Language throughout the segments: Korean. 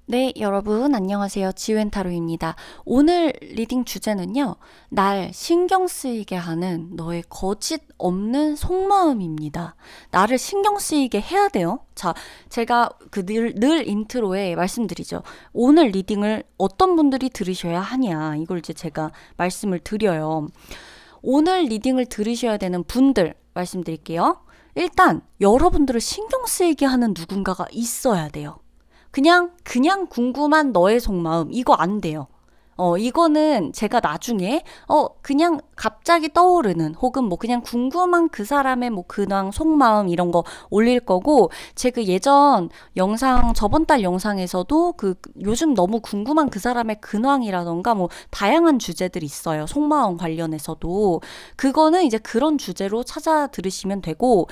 네, 여러분, 안녕하세요. 지웬타로입니다. 오늘 리딩 주제는요, 날 신경 쓰이게 하는 너의 거짓 없는 속마음입니다. 나를 신경 쓰이게 해야 돼요. 자, 제가 늘 인트로에 말씀드리죠. 오늘 리딩을 어떤 분들이 들으셔야 하냐. 이걸 이제 제가 말씀을 드려요. 오늘 리딩을 들으셔야 되는 분들 말씀드릴게요. 일단, 여러분들을 신경 쓰이게 하는 누군가가 있어야 돼요. 그냥 궁금한 너의 속마음, 이거 안 돼요. 이거는 제가 나중에, 그냥 갑자기 떠오르는, 혹은 뭐 그냥 궁금한 그 사람의 뭐 근황, 속마음 이런 거 올릴 거고, 제 그 예전 영상, 저번 달 영상에서도 요즘 너무 궁금한 그 사람의 근황이라던가 뭐 다양한 주제들이 있어요. 속마음 관련해서도. 그거는 이제 그런 주제로 찾아 들으시면 되고,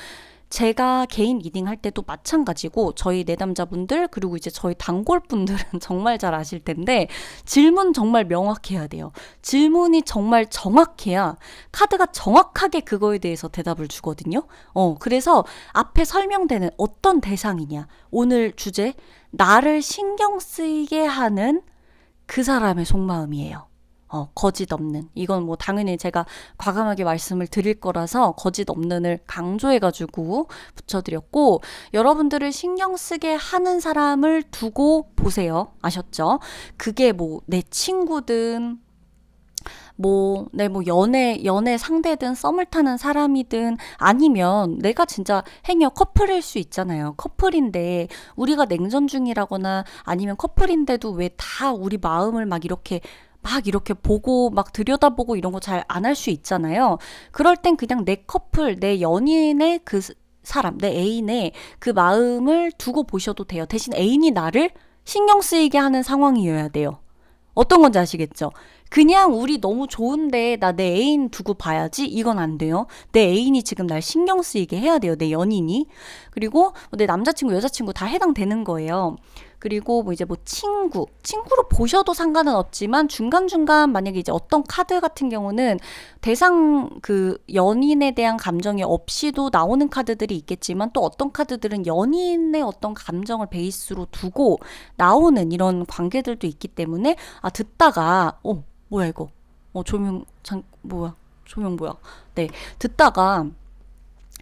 제가 개인 리딩 할 때도 마찬가지고 저희 내담자분들 그리고 이제 저희 단골분들은 정말 잘 아실 텐데 질문 정말 명확해야 돼요. 질문이 정말 정확해야 카드가 정확하게 그거에 대해서 대답을 주거든요. 그래서 앞에 설명되는 어떤 대상이냐. 오늘 주제 나를 신경 쓰이게 하는 그 사람의 속마음이에요. 거짓 없는. 이건 뭐 당연히 제가 과감하게 말씀을 드릴 거라서 거짓 없는을 강조해가지고 붙여드렸고, 여러분들을 신경 쓰게 하는 사람을 두고 보세요. 아셨죠? 그게 뭐 내 친구든, 뭐 연애 상대든 썸을 타는 사람이든 아니면 내가 진짜 행여 커플일 수 있잖아요. 커플인데 우리가 냉전 중이라거나 아니면 커플인데도 왜 다 우리 마음을 막 이렇게 보고 막 들여다보고 이런 거 잘 안 할 수 있잖아요. 그럴 땐 그냥 내 커플, 내 연인의 그 사람, 내 애인의 그 마음을 두고 보셔도 돼요. 대신 애인이 나를 신경 쓰이게 하는 상황이어야 돼요. 어떤 건지 아시겠죠? 그냥 우리 너무 좋은데 나 내 애인 두고 봐야지 이건 안 돼요. 내 애인이 지금 날 신경 쓰이게 해야 돼요. 내 연인이. 그리고 내 남자친구, 여자친구 다 해당되는 거예요. 그리고 뭐 이제 뭐 친구로 보셔도 상관은 없지만 중간중간 만약에 이제 어떤 카드 같은 경우는 대상 그 연인에 대한 감정이 없이도 나오는 카드들이 있겠지만 또 어떤 카드들은 연인의 어떤 감정을 베이스로 두고 나오는 이런 관계들도 있기 때문에 듣다가 뭐야 이거 조명 뭐야 네 듣다가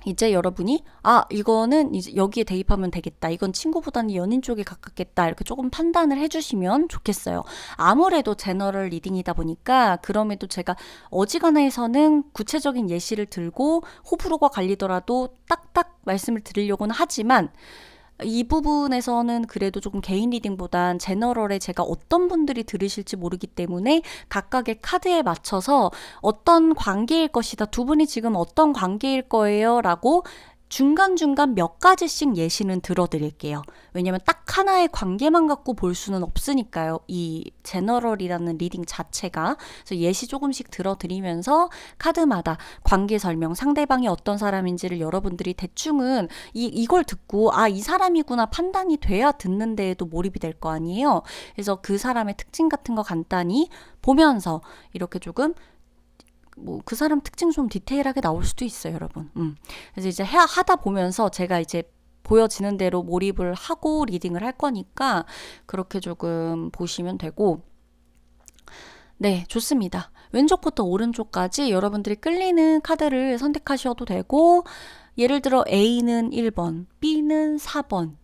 이제 여러분이 이거는 이제 여기에 대입하면 되겠다. 이건 친구보다는 연인 쪽에 가깝겠다. 이렇게 조금 판단을 해주시면 좋겠어요. 아무래도 제너럴 리딩이다 보니까 그럼에도 제가 어지간해서는 구체적인 예시를 들고 호불호가 갈리더라도 딱딱 말씀을 드리려고는 하지만 이 부분에서는 그래도 조금 개인 리딩보단 제너럴에 제가 어떤 분들이 들으실지 모르기 때문에 각각의 카드에 맞춰서 어떤 관계일 것이다. 두 분이 지금 어떤 관계일 거예요. 라고 중간중간 몇 가지씩 예시는 들어드릴게요. 왜냐면 딱 하나의 관계만 갖고 볼 수는 없으니까요. 이 제너럴이라는 리딩 자체가. 그래서 예시 조금씩 들어드리면서 카드마다 관계 설명, 상대방이 어떤 사람인지를 여러분들이 대충은 이걸 듣고 이 사람이구나 판단이 돼야 듣는 데에도 몰입이 될 거 아니에요. 그래서 그 사람의 특징 같은 거 간단히 보면서 이렇게 조금 뭐 그 사람 특징 좀 디테일하게 나올 수도 있어요, 여러분. 그래서 이제 하다 보면서 제가 이제 보여지는 대로 몰입을 하고 리딩을 할 거니까 그렇게 조금 보시면 되고, 네, 좋습니다. 왼쪽부터 오른쪽까지 여러분들이 끌리는 카드를 선택하셔도 되고, 예를 들어 A는 1번, B는 4번,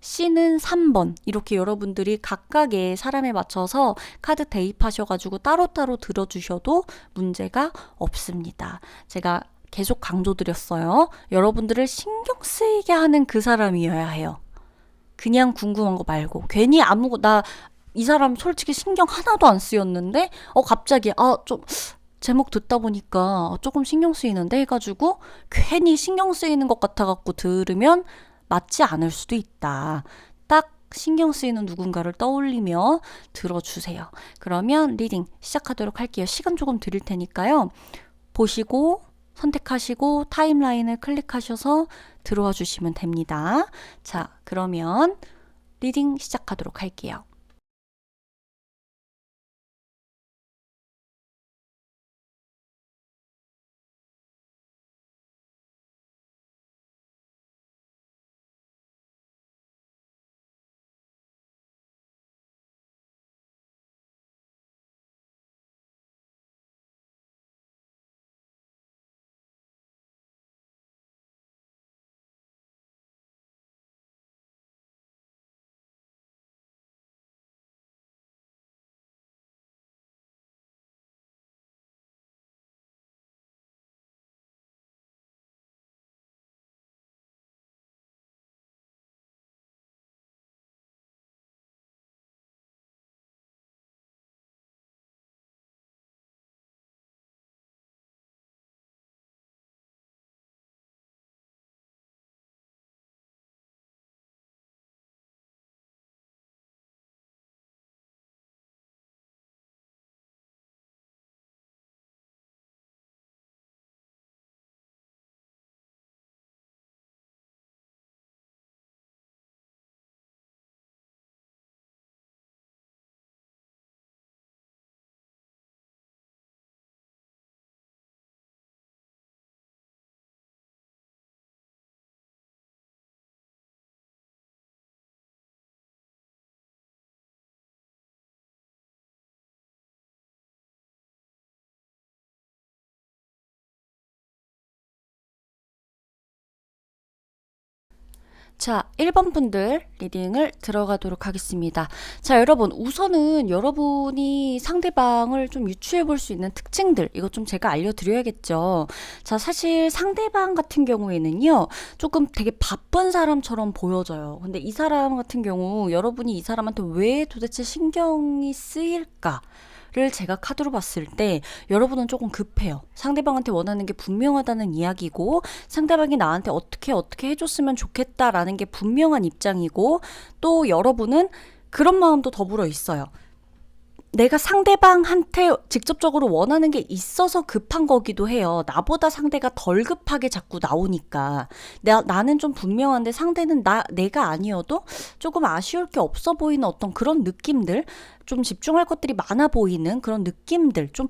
C는 3번 이렇게 여러분들이 각각의 사람에 맞춰서 카드 대입하셔가지고 따로따로 들어주셔도 문제가 없습니다. 제가 계속 강조드렸어요. 여러분들을 신경 쓰이게 하는 그 사람이어야 해요. 그냥 궁금한 거 말고 괜히 나 이 사람 솔직히 신경 하나도 안 쓰였는데 갑자기 좀 제목 듣다 보니까 조금 신경 쓰이는데 해가지고 괜히 신경 쓰이는 것 같아갖고 들으면 맞지 않을 수도 있다. 딱 신경 쓰이는 누군가를 떠올리며 들어주세요. 그러면 리딩 시작하도록 할게요. 시간 조금 드릴 테니까요. 보시고 선택하시고 타임라인을 클릭하셔서 들어와 주시면 됩니다. 자, 그러면 리딩 시작하도록 할게요. 자, 1번 분들 리딩을 들어가도록 하겠습니다. 자, 여러분, 우선은 여러분이 상대방을 좀 유추해 볼 수 있는 특징들, 이거 좀 제가 알려드려야겠죠. 자, 사실 상대방 같은 경우에는요, 조금 되게 바쁜 사람처럼 보여져요. 근데 이 사람 같은 경우, 여러분이 이 사람한테 왜 도대체 신경이 쓰일까? 를 제가 카드로 봤을 때 여러분은 조금 급해요. 상대방한테 원하는 게 분명하다는 이야기고, 상대방이 나한테 어떻게 해줬으면 좋겠다라는 게 분명한 입장이고, 또 여러분은 그런 마음도 더불어 있어요. 내가 상대방한테 직접적으로 원하는 게 있어서 급한 거기도 해요. 나보다 상대가 덜 급하게 자꾸 나오니까. 나는 좀 분명한데 상대는 내가 아니어도 조금 아쉬울 게 없어 보이는 어떤 그런 느낌들, 좀 집중할 것들이 많아 보이는 그런 느낌들, 좀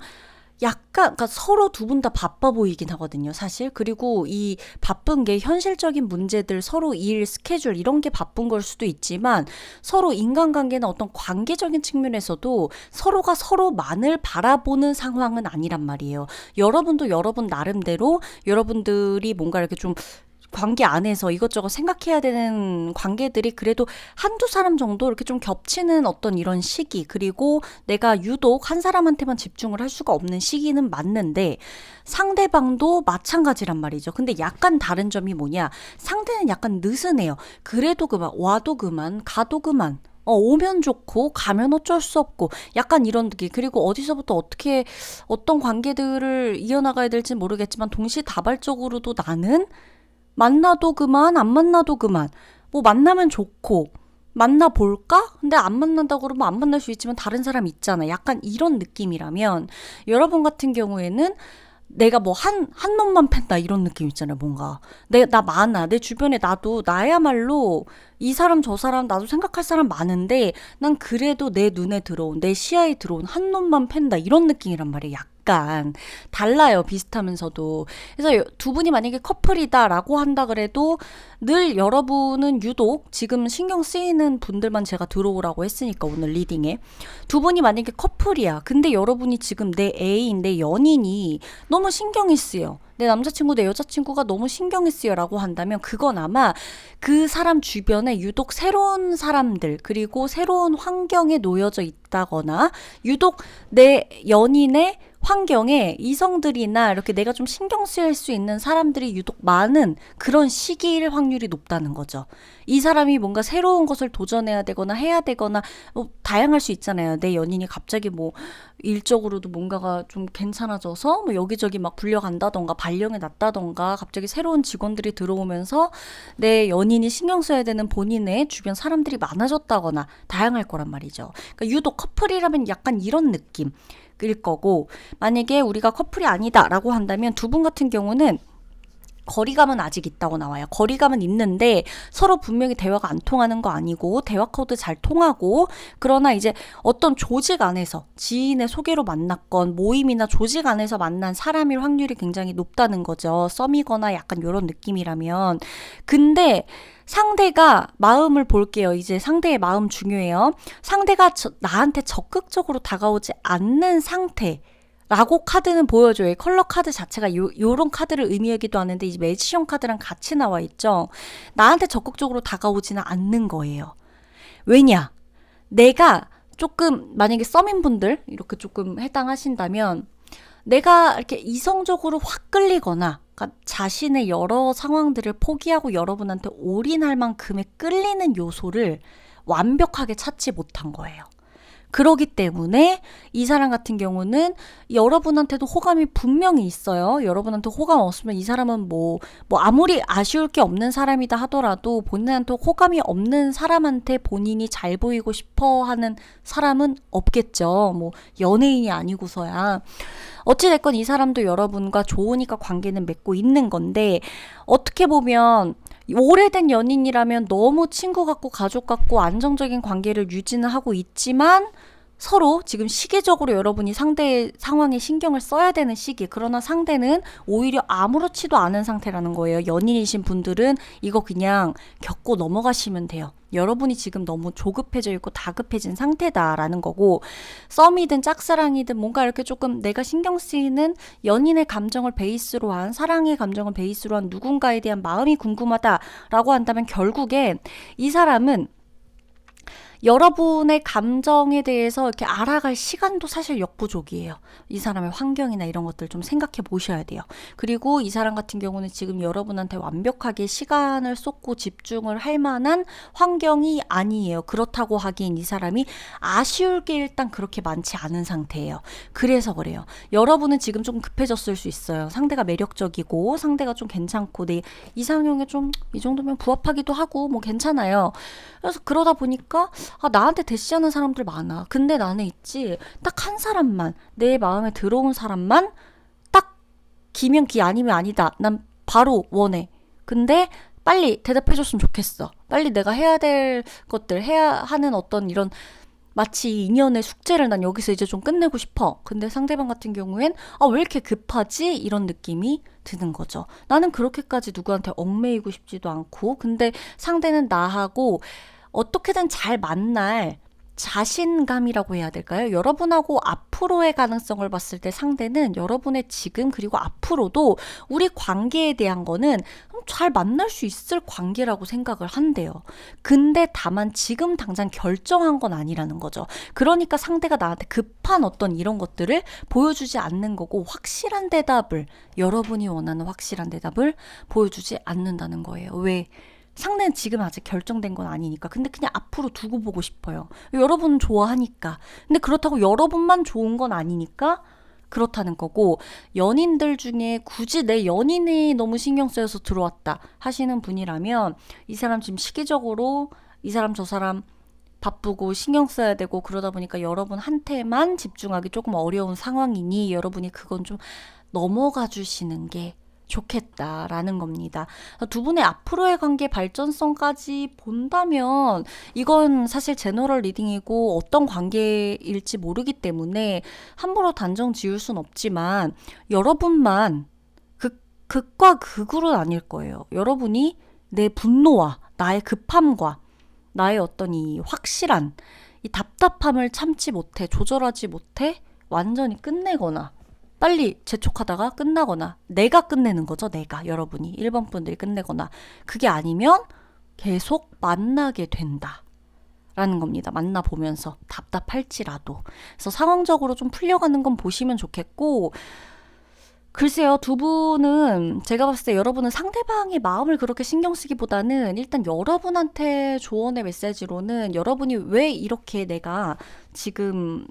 약간, 그러니까 서로 두 분 다 바빠 보이긴 하거든요, 사실. 그리고 이 바쁜 게 현실적인 문제들, 서로 일, 스케줄, 이런 게 바쁜 걸 수도 있지만, 서로 인간관계나 어떤 관계적인 측면에서도 서로가 서로만을 바라보는 상황은 아니란 말이에요. 여러분도 여러분 나름대로 여러분들이 뭔가 이렇게 좀 관계 안에서 이것저것 생각해야 되는 관계들이 그래도 한두 사람 정도 이렇게 좀 겹치는 어떤 이런 시기, 그리고 내가 유독 한 사람한테만 집중을 할 수가 없는 시기는 맞는데, 상대방도 마찬가지란 말이죠. 근데 약간 다른 점이 뭐냐, 상대는 약간 느슨해요. 그래도 그만, 와도 그만, 가도 그만, 오면 좋고 가면 어쩔 수 없고, 약간 이런 느낌. 그리고 어디서부터 어떻게 어떤 관계들을 이어나가야 될지 모르겠지만 동시다발적으로도 나는 만나도 그만, 안 만나도 그만. 뭐 만나면 좋고, 만나볼까? 근데 안 만난다고 그러면 안 만날 수 있지만 다른 사람 있잖아. 약간 이런 느낌이라면, 여러분 같은 경우에는 내가 뭐 한 놈만 팬다 이런 느낌 있잖아요, 뭔가. 나 많아. 내 주변에 나야말로 이 사람 저 사람 나도 생각할 사람 많은데, 난 그래도 내 눈에 들어온, 내 시야에 들어온 한 놈만 팬다 이런 느낌이란 말이에요, 약간. 달라요, 비슷하면서도. 그래서 두 분이 만약에 커플이다라고 한다 그래도 늘 여러분은 유독 지금 신경 쓰이는 분들만 제가 들어오라고 했으니까, 오늘 리딩에. 두 분이 만약에 커플이야. 근데 여러분이 지금 내 애인, 내 연인이 너무 신경이 쓰여. 내 남자친구, 내 여자친구가 너무 신경이 쓰여라고 한다면, 그건 아마 그 사람 주변에 유독 새로운 사람들, 그리고 새로운 환경에 놓여져 있다거나, 유독 내 연인의 환경에 이성들이나 이렇게 내가 좀 신경 쓰일 수 있는 사람들이 유독 많은 그런 시기일 확률이 높다는 거죠. 이 사람이 뭔가 새로운 것을 도전해야 되거나 해야 되거나, 다양할 수 있잖아요. 내 연인이 갑자기 뭐 일적으로도 뭔가가 좀 괜찮아져서 뭐 여기저기 막 불려간다던가 발령이 났다던가, 갑자기 새로운 직원들이 들어오면서 내 연인이 신경 써야 되는 본인의 주변 사람들이 많아졌다거나, 다양할 거란 말이죠. 그러니까 유독 커플이라면 약간 이런 느낌 일 거고, 만약에 우리가 커플이 아니다라고 한다면 두 분 같은 경우는 거리감은 아직 있다고 나와요. 거리감은 있는데 서로 분명히 대화가 안 통하는 거 아니고, 대화 코드 잘 통하고, 그러나 이제 어떤 조직 안에서 지인의 소개로 만났건 모임이나 조직 안에서 만난 사람일 확률이 굉장히 높다는 거죠. 썸이거나 약간 이런 느낌이라면. 근데 상대가 마음을 볼게요. 이제 상대의 마음 중요해요. 상대가 나한테 적극적으로 다가오지 않는 상태 라고 카드는 보여줘요. 컬러 카드 자체가 요런 카드를 의미하기도 하는데, 이제 매지션 카드랑 같이 나와 있죠. 나한테 적극적으로 다가오지는 않는 거예요. 왜냐? 내가 조금, 만약에 썸인분들 이렇게 조금 해당하신다면, 내가 이렇게 이성적으로 확 끌리거나, 그러니까 자신의 여러 상황들을 포기하고 여러분한테 올인할 만큼의 끌리는 요소를 완벽하게 찾지 못한 거예요. 그러기 때문에 이 사람 같은 경우는 여러분한테도 호감이 분명히 있어요. 여러분한테 호감 없으면 이 사람은 뭐 아무리 아쉬울 게 없는 사람이다 하더라도 본인한테 호감이 없는 사람한테 본인이 잘 보이고 싶어 하는 사람은 없겠죠. 뭐 연예인이 아니고서야. 어찌됐건 이 사람도 여러분과 좋으니까 관계는 맺고 있는 건데, 어떻게 보면 오래된 연인이라면 너무 친구 같고 가족 같고 안정적인 관계를 유지는 하고 있지만, 서로 지금 시기적으로 여러분이 상대의 상황에 신경을 써야 되는 시기. 그러나 상대는 오히려 아무렇지도 않은 상태라는 거예요. 연인이신 분들은 이거 그냥 겪고 넘어가시면 돼요. 여러분이 지금 너무 조급해져 있고 다급해진 상태다라는 거고, 썸이든 짝사랑이든 뭔가 이렇게 조금 내가 신경 쓰이는 연인의 감정을 베이스로 한, 사랑의 감정을 베이스로 한 누군가에 대한 마음이 궁금하다라고 한다면 결국엔 이 사람은 여러분의 감정에 대해서 이렇게 알아갈 시간도 사실 역부족이에요. 이 사람의 환경이나 이런 것들 좀 생각해 보셔야 돼요. 그리고 이 사람 같은 경우는 지금 여러분한테 완벽하게 시간을 쏟고 집중을 할 만한 환경이 아니에요. 그렇다고 하기엔 이 사람이 아쉬울 게 일단 그렇게 많지 않은 상태예요. 그래서 그래요. 여러분은 지금 조금 급해졌을 수 있어요. 상대가 매력적이고 상대가 좀 괜찮고 내 이상형에 좀 이 정도면 부합하기도 하고 뭐 괜찮아요. 그래서 그러다 보니까 나한테 대시하는 사람들 많아. 근데 나는 있지. 딱 한 사람만, 내 마음에 들어온 사람만 딱 기면 기 아니면 아니다. 난 바로 원해. 근데 빨리 대답해줬으면 좋겠어. 빨리 내가 해야 될 것들, 해야 하는 어떤 이런 마치 이 인연의 숙제를 난 여기서 이제 좀 끝내고 싶어. 근데 상대방 같은 경우엔 왜 이렇게 급하지? 이런 느낌이 드는 거죠. 나는 그렇게까지 누구한테 얽매이고 싶지도 않고, 근데 상대는 나하고 어떻게든 잘 만날 자신감이라고 해야 될까요? 여러분하고 앞으로의 가능성을 봤을 때 상대는 여러분의 지금 그리고 앞으로도 우리 관계에 대한 거는 잘 만날 수 있을 관계라고 생각을 한대요. 근데 다만 지금 당장 결정한 건 아니라는 거죠. 그러니까 상대가 나한테 급한 어떤 이런 것들을 보여주지 않는 거고, 확실한 대답을, 여러분이 원하는 확실한 대답을 보여주지 않는다는 거예요. 왜? 상대는 지금 아직 결정된 건 아니니까. 근데 그냥 앞으로 두고 보고 싶어요. 여러분은 좋아하니까. 근데 그렇다고 여러분만 좋은 건 아니니까 그렇다는 거고, 연인들 중에 굳이 내 연인이 너무 신경 쓰여서 들어왔다 하시는 분이라면 이 사람 지금 시기적으로 이 사람 저 사람 바쁘고 신경 써야 되고 그러다 보니까 여러분한테만 집중하기 조금 어려운 상황이니 여러분이 그건 좀 넘어가 주시는 게 좋겠다라는 겁니다. 두 분의 앞으로의 관계 발전성까지 본다면 이건 사실 제너럴 리딩이고 어떤 관계일지 모르기 때문에 함부로 단정 지을 순 없지만, 여러분만 극과 극으로 나뉠 거예요. 여러분이 내 분노와 나의 급함과 나의 어떤 이 확실한 이 답답함을 참지 못해, 조절하지 못해 완전히 끝내거나 빨리 재촉하다가 끝나거나, 내가 끝내는 거죠. 내가, 여러분이 1번 분들이 끝내거나, 그게 아니면 계속 만나게 된다 라는 겁니다. 만나보면서 답답할지라도. 그래서 상황적으로 좀 풀려가는 건 보시면 좋겠고, 글쎄요, 두 분은 제가 봤을 때 여러분은 상대방의 마음을 그렇게 신경 쓰기보다는 일단 여러분한테 조언의 메시지로는 여러분이 왜 이렇게 내가 지금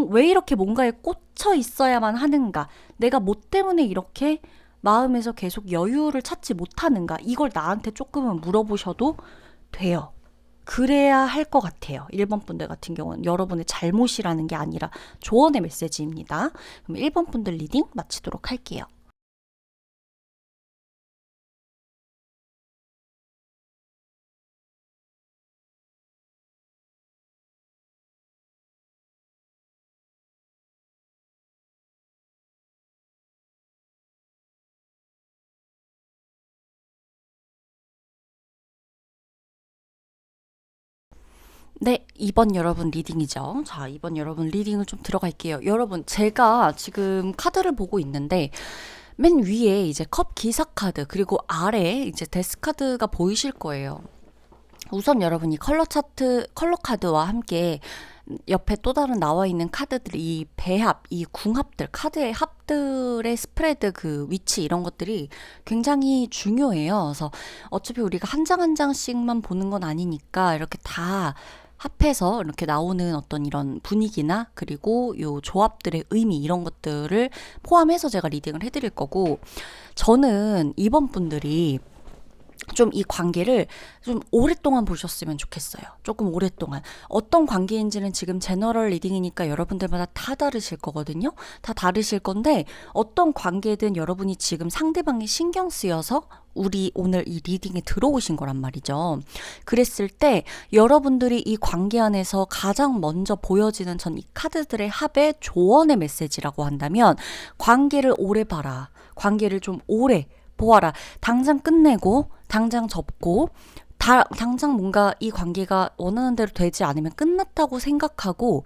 왜 이렇게 뭔가에 꽂혀 있어야만 하는가, 내가 뭐 때문에 이렇게 마음에서 계속 여유를 찾지 못하는가, 이걸 나한테 조금은 물어보셔도 돼요. 그래야 할 것 같아요. 1번 분들 같은 경우는 여러분의 잘못이라는 게 아니라 조언의 메시지입니다. 그럼 1번 분들 리딩 마치도록 할게요. 네, 2번 여러분 리딩이죠. 자, 2번 여러분 리딩을 좀 들어갈게요. 여러분, 제가 지금 카드를 보고 있는데 맨 위에 이제 컵 기사 카드, 그리고 아래 이제 데스 카드가 보이실 거예요. 우선 여러분이 컬러 카드와 함께 옆에 또 다른 나와 있는 카드들, 이 배합, 이 궁합들, 카드의 합들의 스프레드 그 위치, 이런 것들이 굉장히 중요해요. 그래서 어차피 우리가 한 장 한 장씩만 보는 건 아니니까 이렇게 다 합해서 이렇게 나오는 어떤 이런 분위기나 그리고 요 조합들의 의미, 이런 것들을 포함해서 제가 리딩을 해드릴 거고, 저는 이번 분들이 좀 이 관계를 좀 오랫동안 보셨으면 좋겠어요. 조금 오랫동안. 어떤 관계인지는 지금 제너럴 리딩이니까 여러분들마다 다 다르실 거거든요. 다 다르실 건데 어떤 관계든 여러분이 지금 상대방이 신경 쓰여서 우리 오늘 이 리딩에 들어오신 거란 말이죠. 그랬을 때 여러분들이 이 관계 안에서 가장 먼저 보여지는 전 이 카드들의 합의 조언의 메시지라고 한다면 관계를 오래 봐라. 관계를 좀 오래 보아라. 당장 끝내고 당장 접고 당장 뭔가 이 관계가 원하는 대로 되지 않으면 끝났다고 생각하고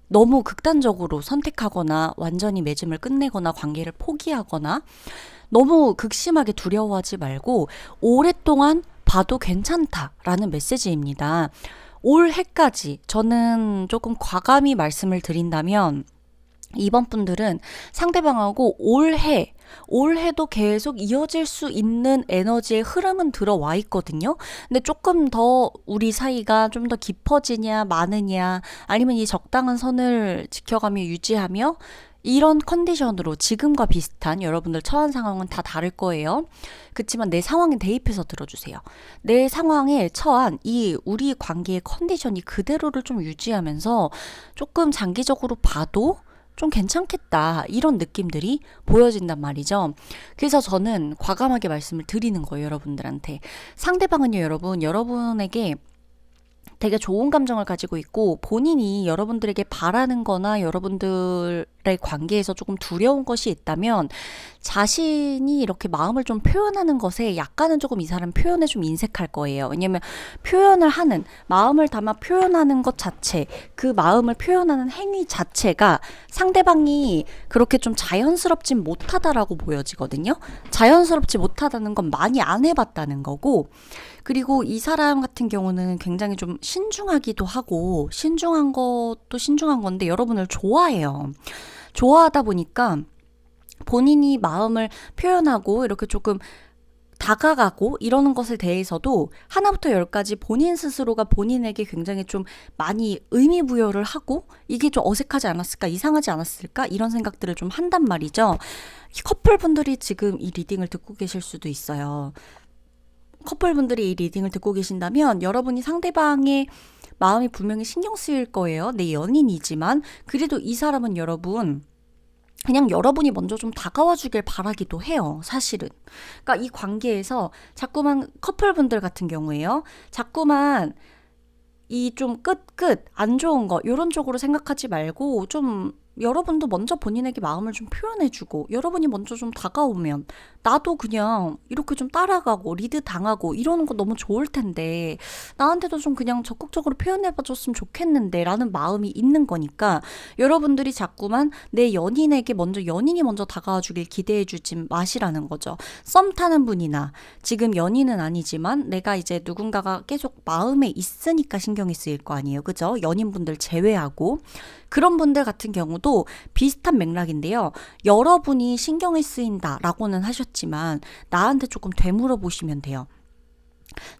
너무 극단적으로 선택하거나 완전히 맺음을 끝내거나 관계를 포기하거나 너무 극심하게 두려워하지 말고 오랫동안 봐도 괜찮다라는 메시지입니다. 올해까지 저는 조금 과감히 말씀을 드린다면 이번 분들은 상대방하고 올해도 계속 이어질 수 있는 에너지의 흐름은 들어와 있거든요. 근데 조금 더 우리 사이가 좀 더 깊어지냐 많으냐 아니면 이 적당한 선을 지켜가며 유지하며 이런 컨디션으로 지금과 비슷한 여러분들 처한 상황은 다 다를 거예요. 그렇지만 내 상황에 대입해서 들어주세요. 내 상황에 처한 이 우리 관계의 컨디션이 그대로를 좀 유지하면서 조금 장기적으로 봐도 좀 괜찮겠다 이런 느낌들이 보여진단 말이죠. 그래서 저는 과감하게 말씀을 드리는 거예요. 여러분들한테. 상대방은요 여러분 여러분에게 되게 좋은 감정을 가지고 있고 본인이 여러분들에게 바라는 거나 여러분들의 관계에서 조금 두려운 것이 있다면 자신이 이렇게 마음을 좀 표현하는 것에 약간은 조금 이 사람 표현에 좀 인색할 거예요. 왜냐면 표현을 하는 마음을 담아 표현하는 것 자체 그 마음을 표현하는 행위 자체가 상대방이 그렇게 좀 자연스럽진 못하다라고 보여지거든요. 자연스럽지 못하다는 건 많이 안 해봤다는 거고 그리고 이 사람 같은 경우는 굉장히 좀 신중하기도 하고 신중한 것도 신중한 건데 여러분을 좋아해요. 좋아하다 보니까 본인이 마음을 표현하고 이렇게 조금 다가가고 이러는 것에 대해서도 하나부터 열까지 본인 스스로가 본인에게 굉장히 좀 많이 의미 부여를 하고 이게 좀 어색하지 않았을까 이상하지 않았을까 이런 생각들을 좀 한단 말이죠. 커플분들이 지금 이 리딩을 듣고 계실 수도 있어요. 커플분들이 이 리딩을 듣고 계신다면 여러분이 상대방의 마음이 분명히 신경 쓰일 거예요. 내 연인이지만 그래도 이 사람은 여러분 그냥 여러분이 먼저 좀 다가와 주길 바라기도 해요. 사실은. 그러니까 이 관계에서 자꾸만 커플분들 같은 경우에요. 자꾸만 이 좀 끝 안 좋은 거 이런 쪽으로 생각하지 말고 좀 여러분도 먼저 본인에게 마음을 좀 표현해주고 여러분이 먼저 좀 다가오면 나도 그냥 이렇게 좀 따라가고 리드 당하고 이러는 거 너무 좋을 텐데 나한테도 좀 그냥 적극적으로 표현해봐줬으면 좋겠는데 라는 마음이 있는 거니까 여러분들이 자꾸만 내 연인에게 먼저 연인이 먼저 다가와주길 기대해주지 마시라는 거죠. 썸 타는 분이나 지금 연인은 아니지만 내가 이제 누군가가 계속 마음에 있으니까 신경이 쓰일 거 아니에요. 그죠? 연인분들 제외하고 그런 분들 같은 경우도 비슷한 맥락인데요. 여러분이 신경이 쓰인다라고는 하셨지만 나한테 조금 되물어 보시면 돼요.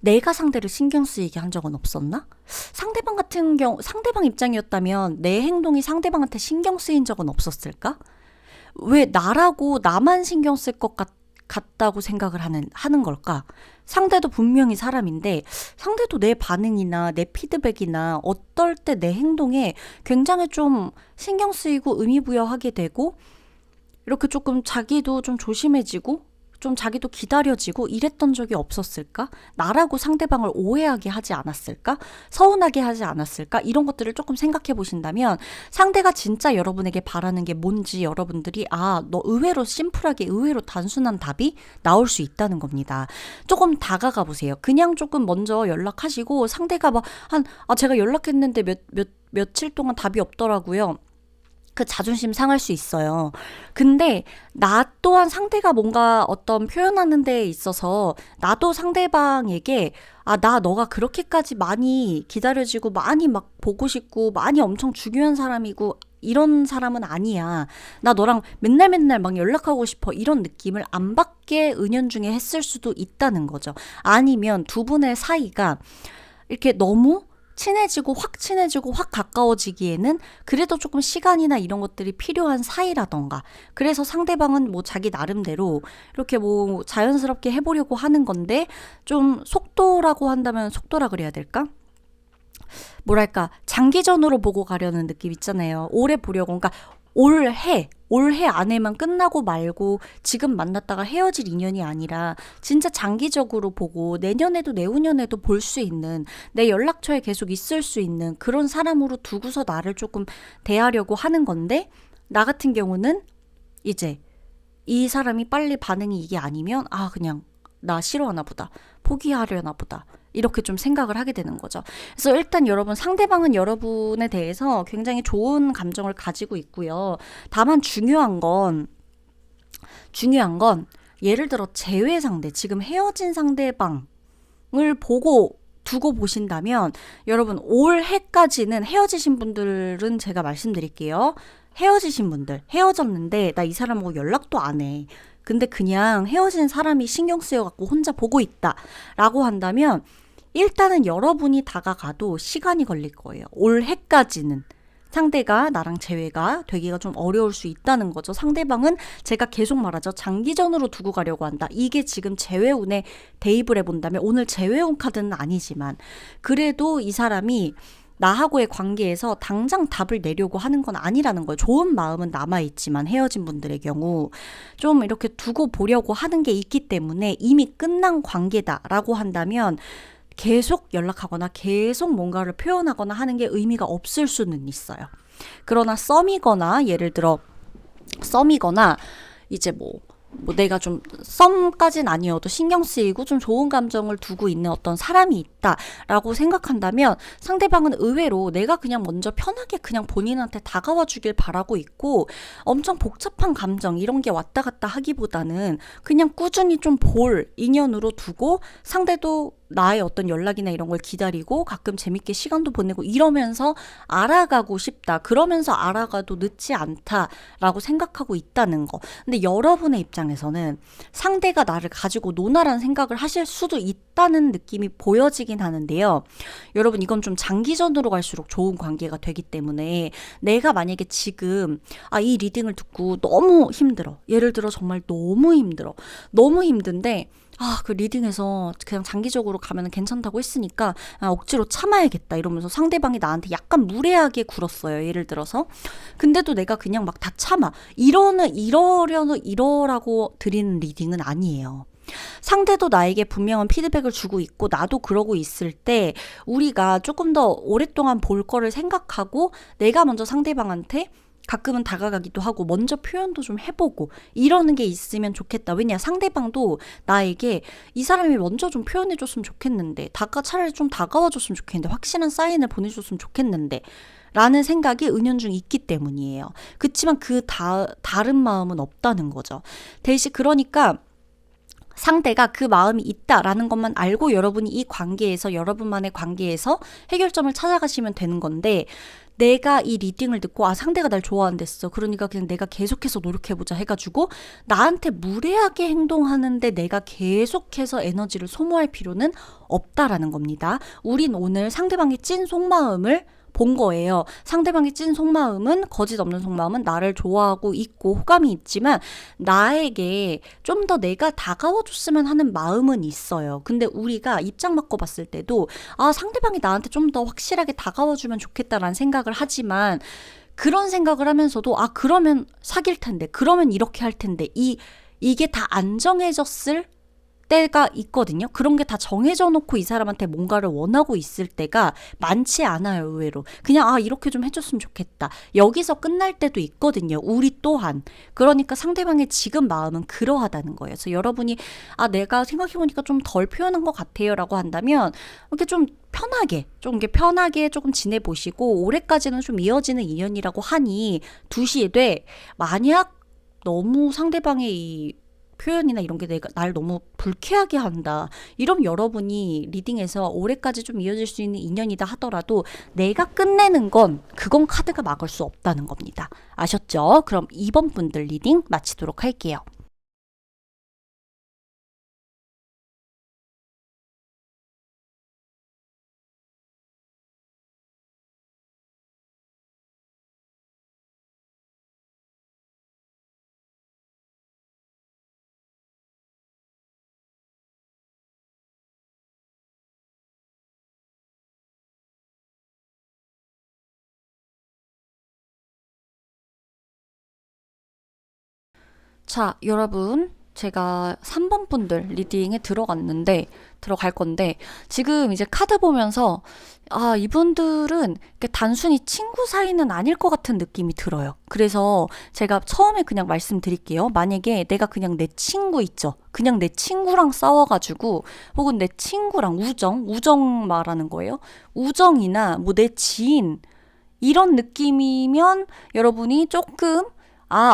내가 상대를 신경 쓰이게 한 적은 없었나? 상대방 같은 경우, 상대방 입장이었다면 내 행동이 상대방한테 신경 쓰인 적은 없었을까? 왜 나라고 나만 신경 쓸 것 같다고 생각을 하는 걸까? 상대도 분명히 사람인데 상대도 내 반응이나 내 피드백이나 어떨 때 내 행동에 굉장히 좀 신경 쓰이고 의미 부여하게 되고 이렇게 조금 자기도 좀 조심해지고 좀 자기도 기다려지고 이랬던 적이 없었을까? 나라고 상대방을 오해하게 하지 않았을까? 서운하게 하지 않았을까? 이런 것들을 조금 생각해 보신다면 상대가 진짜 여러분에게 바라는 게 뭔지 여러분들이 너 의외로 심플하게 의외로 단순한 답이 나올 수 있다는 겁니다. 조금 다가가 보세요. 그냥 조금 먼저 연락하시고 상대가 제가 연락했는데 며칠 동안 답이 없더라고요. 그 자존심 상할 수 있어요. 근데 나 또한 상대가 뭔가 어떤 표현하는 데 있어서 나도 상대방에게 너가 그렇게까지 많이 기다려지고 많이 막 보고 싶고 많이 엄청 중요한 사람이고 이런 사람은 아니야. 나 너랑 맨날 막 연락하고 싶어. 이런 느낌을 안 받게 은연중에 했을 수도 있다는 거죠. 아니면 두 분의 사이가 이렇게 너무 친해지고 확 가까워지기에는 그래도 조금 시간이나 이런 것들이 필요한 사이라던가, 그래서 상대방은 뭐 자기 나름대로 이렇게 뭐 자연스럽게 해보려고 하는 건데, 좀 속도라고 한다면 속도라 그래야 될까? 뭐랄까, 장기전으로 보고 가려는 느낌 있잖아요. 오래 보려고. 그러니까 올해 안에만 끝나고 말고 지금 만났다가 헤어질 인연이 아니라 진짜 장기적으로 보고 내년에도 내후년에도 볼 수 있는, 내 연락처에 계속 있을 수 있는 그런 사람으로 두고서 나를 조금 대하려고 하는 건데, 나 같은 경우는 이제 이 사람이 빨리 반응이 이게 아니면 그냥 나 싫어하나 보다, 포기하려나 보다, 이렇게 좀 생각을 하게 되는 거죠. 그래서 일단 여러분, 상대방은 여러분에 대해서 굉장히 좋은 감정을 가지고 있고요. 다만 중요한 건 예를 들어 재회 상대, 지금 헤어진 상대방을 두고 보신다면, 여러분 올해까지는, 헤어지신 분들은 제가 말씀드릴게요. 헤어지신 분들, 헤어졌는데 나 이 사람하고 연락도 안 해. 근데 그냥 헤어진 사람이 신경 쓰여갖고 혼자 보고 있다 라고 한다면, 일단은 여러분이 다가가도 시간이 걸릴 거예요. 올해까지는 상대가 나랑 재회가 되기가 좀 어려울 수 있다는 거죠. 상대방은, 제가 계속 말하죠, 장기전으로 두고 가려고 한다. 이게 지금 재회운에 대입을 해본다면, 오늘 재회운 카드는 아니지만 그래도 이 사람이 나하고의 관계에서 당장 답을 내려고 하는 건 아니라는 거예요. 좋은 마음은 남아있지만, 헤어진 분들의 경우 좀 이렇게 두고 보려고 하는 게 있기 때문에, 이미 끝난 관계다라고 한다면 계속 연락하거나 계속 뭔가를 표현하거나 하는 게 의미가 없을 수는 있어요. 그러나 예를 들어 썸이거나 이제 뭐 내가 좀 썸까진 아니어도 신경 쓰이고 좀 좋은 감정을 두고 있는 어떤 사람이 있다라고 생각한다면, 상대방은 의외로 내가 그냥 먼저 편하게 그냥 본인한테 다가와 주길 바라고 있고, 엄청 복잡한 감정 이런 게 왔다 갔다 하기보다는 그냥 꾸준히 좀 볼 인연으로 두고, 상대도 나의 어떤 연락이나 이런 걸 기다리고 가끔 재밌게 시간도 보내고 이러면서 알아가고 싶다, 그러면서 알아가도 늦지 않다라고 생각하고 있다는 거. 근데 여러분의 입장에서는 상대가 나를 가지고 노나라는 생각을 하실 수도 있다는 느낌이 보여지긴 하는데요. 여러분, 이건 좀 장기전으로 갈수록 좋은 관계가 되기 때문에, 내가 만약에 지금 이 리딩을 듣고 너무 힘들어, 예를 들어 정말 너무 힘든데 그 리딩에서 그냥 장기적으로 가면 괜찮다고 했으니까 억지로 참아야겠다 이러면서 상대방이 나한테 약간 무례하게 굴었어요. 예를 들어서. 근데도 내가 그냥 막 다 참아. 이러라고 드리는 리딩은 아니에요. 상대도 나에게 분명한 피드백을 주고 있고 나도 그러고 있을 때, 우리가 조금 더 오랫동안 볼 거를 생각하고 내가 먼저 상대방한테 가끔은 다가가기도 하고 먼저 표현도 좀 해보고 이러는 게 있으면 좋겠다. 왜냐, 상대방도 나에게 이 사람이 먼저 좀 표현해줬으면 좋겠는데, 차라리 좀 다가와줬으면 좋겠는데, 확실한 사인을 보내줬으면 좋겠는데 라는 생각이 은연중 있기 때문이에요. 그치만 다른 마음은 없다는 거죠. 대신 그러니까 상대가 그 마음이 있다라는 것만 알고 여러분이 이 관계에서, 여러분만의 관계에서 해결점을 찾아가시면 되는 건데, 내가 이 리딩을 듣고 상대가 날 좋아한댔어, 그러니까 그냥 내가 계속해서 노력해보자 해가지고 나한테 무례하게 행동하는데 내가 계속해서 에너지를 소모할 필요는 없다라는 겁니다. 우린 오늘 상대방의 찐 속마음을 본 거예요. 상대방의 찐 속마음은, 거짓 없는 속마음은 나를 좋아하고 있고 호감이 있지만 나에게 좀 더 내가 다가와 줬으면 하는 마음은 있어요. 근데 우리가 입장 바꿔 봤을 때도 상대방이 나한테 좀 더 확실하게 다가와 주면 좋겠다라는 생각을 하지만, 그런 생각을 하면서도 그러면 사귈 텐데, 그러면 이렇게 할 텐데, 이게 다 안 정해졌을 때가 있거든요. 그런 게 다 정해져 놓고 이 사람한테 뭔가를 원하고 있을 때가 많지 않아요, 의외로. 그냥 이렇게 좀 해줬으면 좋겠다, 여기서 끝날 때도 있거든요, 우리 또한. 그러니까 상대방의 지금 마음은 그러하다는 거예요. 그래서 여러분이 내가 생각해보니까 좀 덜 표현한 것 같아요 라고 한다면, 이렇게 좀 편하게 조금 지내보시고, 올해까지는 좀 이어지는 인연이라고 하니 두시되, 만약 너무 상대방의 이 표현이나 이런 게 날 너무 불쾌하게 한다, 이러면 여러분이 리딩에서 올해까지 좀 이어질 수 있는 인연이다 하더라도 내가 끝내는 그건 카드가 막을 수 없다는 겁니다. 아셨죠? 그럼 2번 분들 리딩 마치도록 할게요. 자, 여러분, 제가 3번 분들 리딩에 들어갈 건데, 지금 이제 카드 보면서, 아, 이분들은 이렇게 단순히 친구 사이는 아닐 것 같은 느낌이 들어요. 그래서 제가 처음에 그냥 말씀드릴게요. 만약에 내가 그냥 내 친구 있죠. 그냥 내 친구랑 싸워가지고, 혹은 내 친구랑 우정 말하는 거예요. 우정이나 뭐 내 지인, 이런 느낌이면 여러분이 조금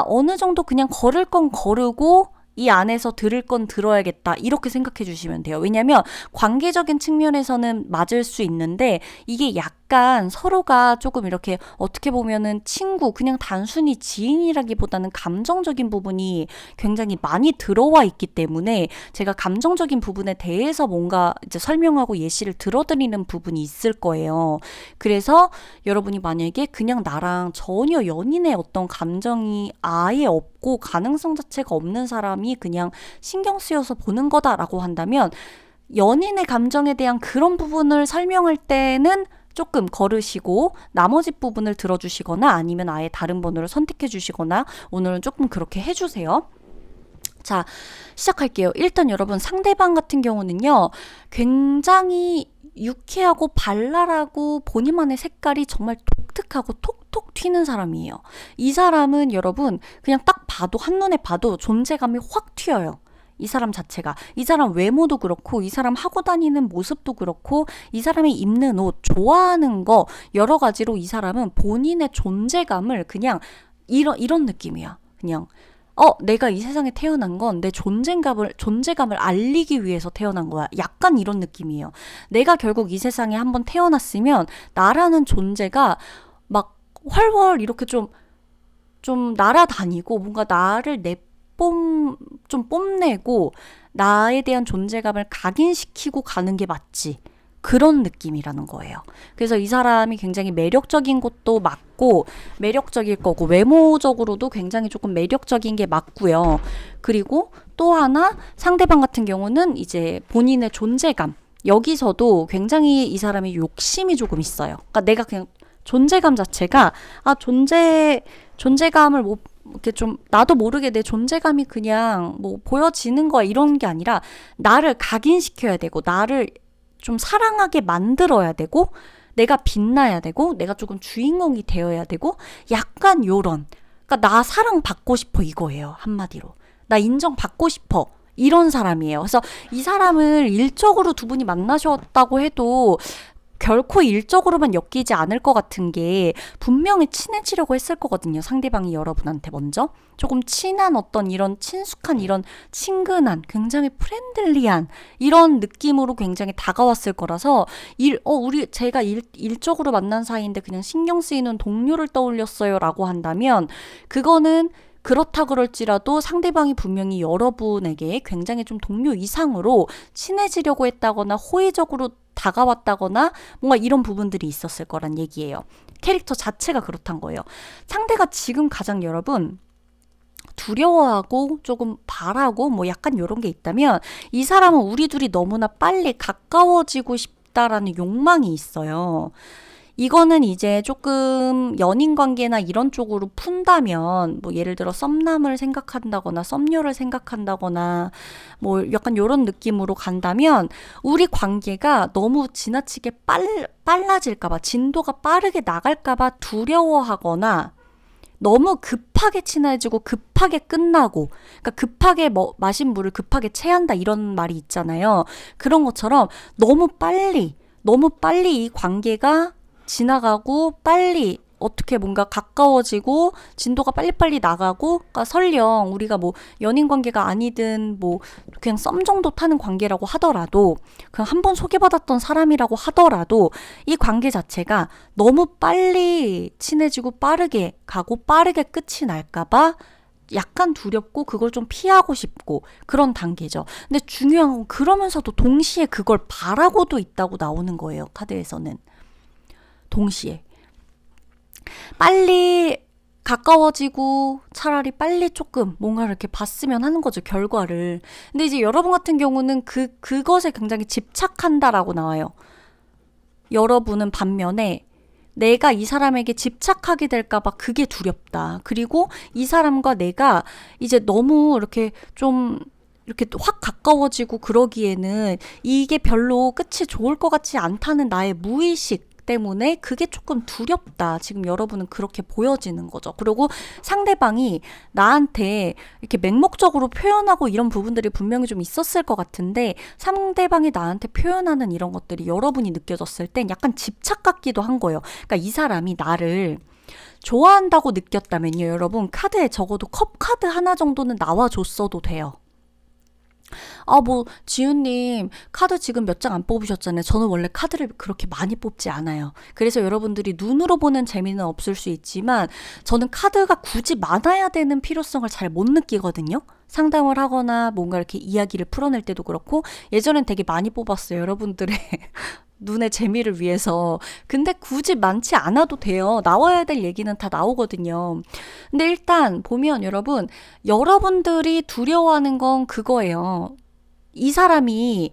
어느 정도 그냥 걸을 건 거르고 이 안에서 들을 건 들어야겠다. 이렇게 생각해 주시면 돼요. 왜냐면 관계적인 측면에서는 맞을 수 있는데 이게 약간 서로가 조금 이렇게 어떻게 보면은 친구, 그냥 단순히 지인이라기보다는 감정적인 부분이 굉장히 많이 들어와 있기 때문에 제가 감정적인 부분에 대해서 뭔가 이제 설명하고 예시를 들어드리는 부분이 있을 거예요. 그래서 여러분이 만약에 그냥 나랑 전혀 연인의 어떤 감정이 아예 없고 가능성 자체가 없는 사람이 그냥 신경 쓰여서 보는 거다라고 한다면 연인의 감정에 대한 그런 부분을 설명할 때는 조금 걸으시고 나머지 부분을 들어주시거나 아니면 아예 다른 번호를 선택해 주시거나 오늘은 조금 그렇게 해주세요. 자, 시작할게요. 일단 여러분 상대방 같은 경우는요. 굉장히 유쾌하고 발랄하고 본인만의 색깔이 정말 독특하고 톡톡 튀는 사람이에요. 이 사람은 여러분 그냥 딱 봐도 한눈에 봐도 존재감이 확 튀어요. 이 사람 자체가. 이 사람 외모도 그렇고 이 사람 하고 다니는 모습도 그렇고 이 사람이 입는 옷, 좋아하는 거 여러 가지로 이 사람은 본인의 존재감을 그냥 이런 느낌이야. 그냥 내가 이 세상에 태어난 건 내 존재감을 알리기 위해서 태어난 거야. 약간 이런 느낌이에요. 내가 결국 이 세상에 한번 태어났으면 나라는 존재가 막 훨훨 이렇게 좀 날아다니고 뭔가 나를 좀 뽐내고 나에 대한 존재감을 각인시키고 가는 게 맞지. 그런 느낌이라는 거예요. 그래서 이 사람이 굉장히 매력적인 것도 맞고 매력적일 거고 외모적으로도 굉장히 조금 매력적인 게 맞고요. 그리고 또 하나 상대방 같은 경우는 이제 본인의 존재감 여기서도 굉장히 이 사람이 욕심이 조금 있어요. 그러니까 내가 그냥 존재감 자체가 존재감을 뭐 이렇게 좀 나도 모르게 내 존재감이 그냥 뭐 보여지는 거야 이런 게 아니라 나를 각인시켜야 되고 나를 좀 사랑하게 만들어야 되고 내가 빛나야 되고 내가 조금 주인공이 되어야 되고 약간 요런 그러니까 나 사랑받고 싶어 이거예요. 한마디로 나 인정받고 싶어 이런 사람이에요. 그래서 이 사람을 일적으로 두 분이 만나셨다고 해도 결코 일적으로만 엮이지 않을 것 같은 게 분명히 친해지려고 했을 거거든요. 상대방이 여러분한테 먼저 조금 친한 어떤 이런 친숙한 이런 친근한 굉장히 프렌들리한 이런 느낌으로 굉장히 다가왔을 거라서 제가 일적으로 만난 사이인데 그냥 신경 쓰이는 동료를 떠올렸어요 라고 한다면 그거는 그렇다 그럴지라도 상대방이 분명히 여러분에게 굉장히 좀 동료 이상으로 친해지려고 했다거나 호의적으로 다가왔다거나 뭔가 이런 부분들이 있었을 거란 얘기예요. 캐릭터 자체가 그렇단 거예요. 상대가 지금 가장 여러분 두려워하고 조금 바라고 뭐 약간 이런 게 있다면 이 사람은 우리 둘이 너무나 빨리 가까워지고 싶다라는 욕망이 있어요. 이거는 이제 조금 연인 관계나 이런 쪽으로 푼다면 뭐 예를 들어 썸남을 생각한다거나 썸녀를 생각한다거나 뭐 약간 이런 느낌으로 간다면 우리 관계가 너무 지나치게 빨라질까봐 진도가 빠르게 나갈까봐 두려워하거나 너무 급하게 친해지고 급하게 끝나고 그러니까 급하게 마신 물을 급하게 체한다 이런 말이 있잖아요. 그런 것처럼 너무 빨리 이 관계가 지나가고 빨리 어떻게 뭔가 가까워지고 진도가 빨리빨리 나가고 그러니까 설령 우리가 뭐 연인 관계가 아니든 뭐 그냥 썸 정도 타는 관계라고 하더라도 그냥 한 번 소개받았던 사람이라고 하더라도 이 관계 자체가 너무 빨리 친해지고 빠르게 가고 빠르게 끝이 날까봐 약간 두렵고 그걸 좀 피하고 싶고 그런 단계죠. 근데 중요한 건 그러면서도 동시에 그걸 바라고도 있다고 나오는 거예요. 카드에서는. 동시에 빨리 가까워지고 차라리 빨리 조금 뭔가를 이렇게 봤으면 하는 거죠. 결과를. 근데 이제 여러분 같은 경우는 그것에 굉장히 집착한다라고 나와요. 여러분은 반면에 내가 이 사람에게 집착하게 될까봐 그게 두렵다. 그리고 이 사람과 내가 이제 너무 이렇게 좀 이렇게 확 가까워지고 그러기에는 이게 별로 끝이 좋을 것 같지 않다는 나의 무의식 때문에 그게 조금 두렵다. 지금 여러분은 그렇게 보여지는 거죠. 그리고 상대방이 나한테 이렇게 맹목적으로 표현하고 이런 부분들이 분명히 좀 있었을 것 같은데 상대방이 나한테 표현하는 이런 것들이 여러분이 느껴졌을 땐 약간 집착 같기도 한 거예요. 그러니까 이 사람이 나를 좋아한다고 느꼈다면요, 여러분 카드에 적어도 컵 카드 하나 정도는 나와줬어도 돼요. 아, 뭐, 지훈님, 카드 지금 몇 장 안 뽑으셨잖아요. 저는 원래 카드를 그렇게 많이 뽑지 않아요. 그래서 여러분들이 눈으로 보는 재미는 없을 수 있지만, 저는 카드가 굳이 많아야 되는 필요성을 잘 못 느끼거든요. 상담을 하거나 뭔가 이렇게 이야기를 풀어낼 때도 그렇고, 예전엔 되게 많이 뽑았어요. 여러분들의 눈의 재미를 위해서. 근데 굳이 많지 않아도 돼요. 나와야 될 얘기는 다 나오거든요. 근데 일단 보면 여러분, 여러분들이 두려워하는 건 그거예요. 이 사람이,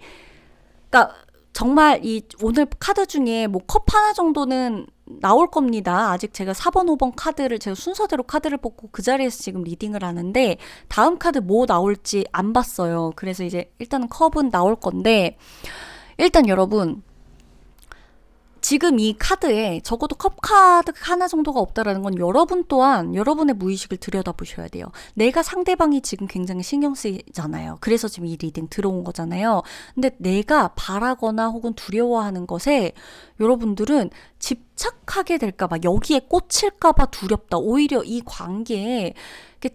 그러니까 정말 이 오늘 카드 중에 뭐 컵 하나 정도는 나올 겁니다. 아직 제가 4번, 5번 카드를 제가 순서대로 카드를 뽑고 그 자리에서 지금 리딩을 하는데 다음 카드 뭐 나올지 안 봤어요. 그래서 이제 일단은 컵은 나올 건데 일단 여러분 지금 이 카드에 적어도 컵 카드 하나 정도가 없다라는 건 여러분 또한 여러분의 무의식을 들여다보셔야 돼요. 내가 상대방이 지금 굉장히 신경 쓰이잖아요. 그래서 지금 이 리딩 들어온 거잖아요. 근데 내가 바라거나 혹은 두려워하는 것에 여러분들은 집착하게 될까봐 여기에 꽂힐까봐 두렵다. 오히려 이 관계에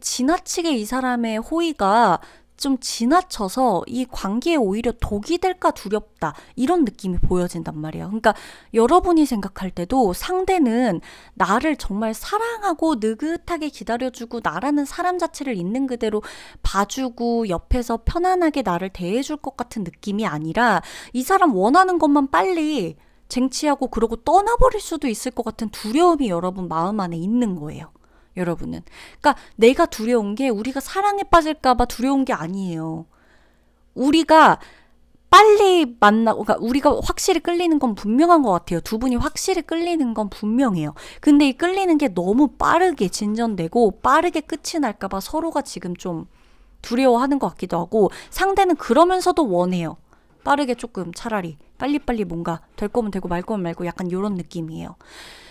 지나치게 이 사람의 호의가 좀 지나쳐서 이 관계에 오히려 독이 될까 두렵다. 이런 느낌이 보여진단 말이에요. 그러니까 여러분이 생각할 때도 상대는 나를 정말 사랑하고 느긋하게 기다려주고 나라는 사람 자체를 있는 그대로 봐주고 옆에서 편안하게 나를 대해줄 것 같은 느낌이 아니라 이 사람 원하는 것만 빨리 쟁취하고 그러고 떠나버릴 수도 있을 것 같은 두려움이 여러분 마음 안에 있는 거예요. 여러분은. 그러니까 내가 두려운 게 우리가 사랑에 빠질까봐 두려운 게 아니에요. 우리가 빨리 만나고, 그러니까 우리가 확실히 끌리는 건 분명한 것 같아요. 두 분이 확실히 끌리는 건 분명해요. 근데 이 끌리는 게 너무 빠르게 진전되고 빠르게 끝이 날까봐 서로가 지금 좀 두려워하는 것 같기도 하고 상대는 그러면서도 원해요. 빠르게 조금 차라리 빨리빨리 뭔가 될 거면 되고 말 거면 말고 약간 이런 느낌이에요.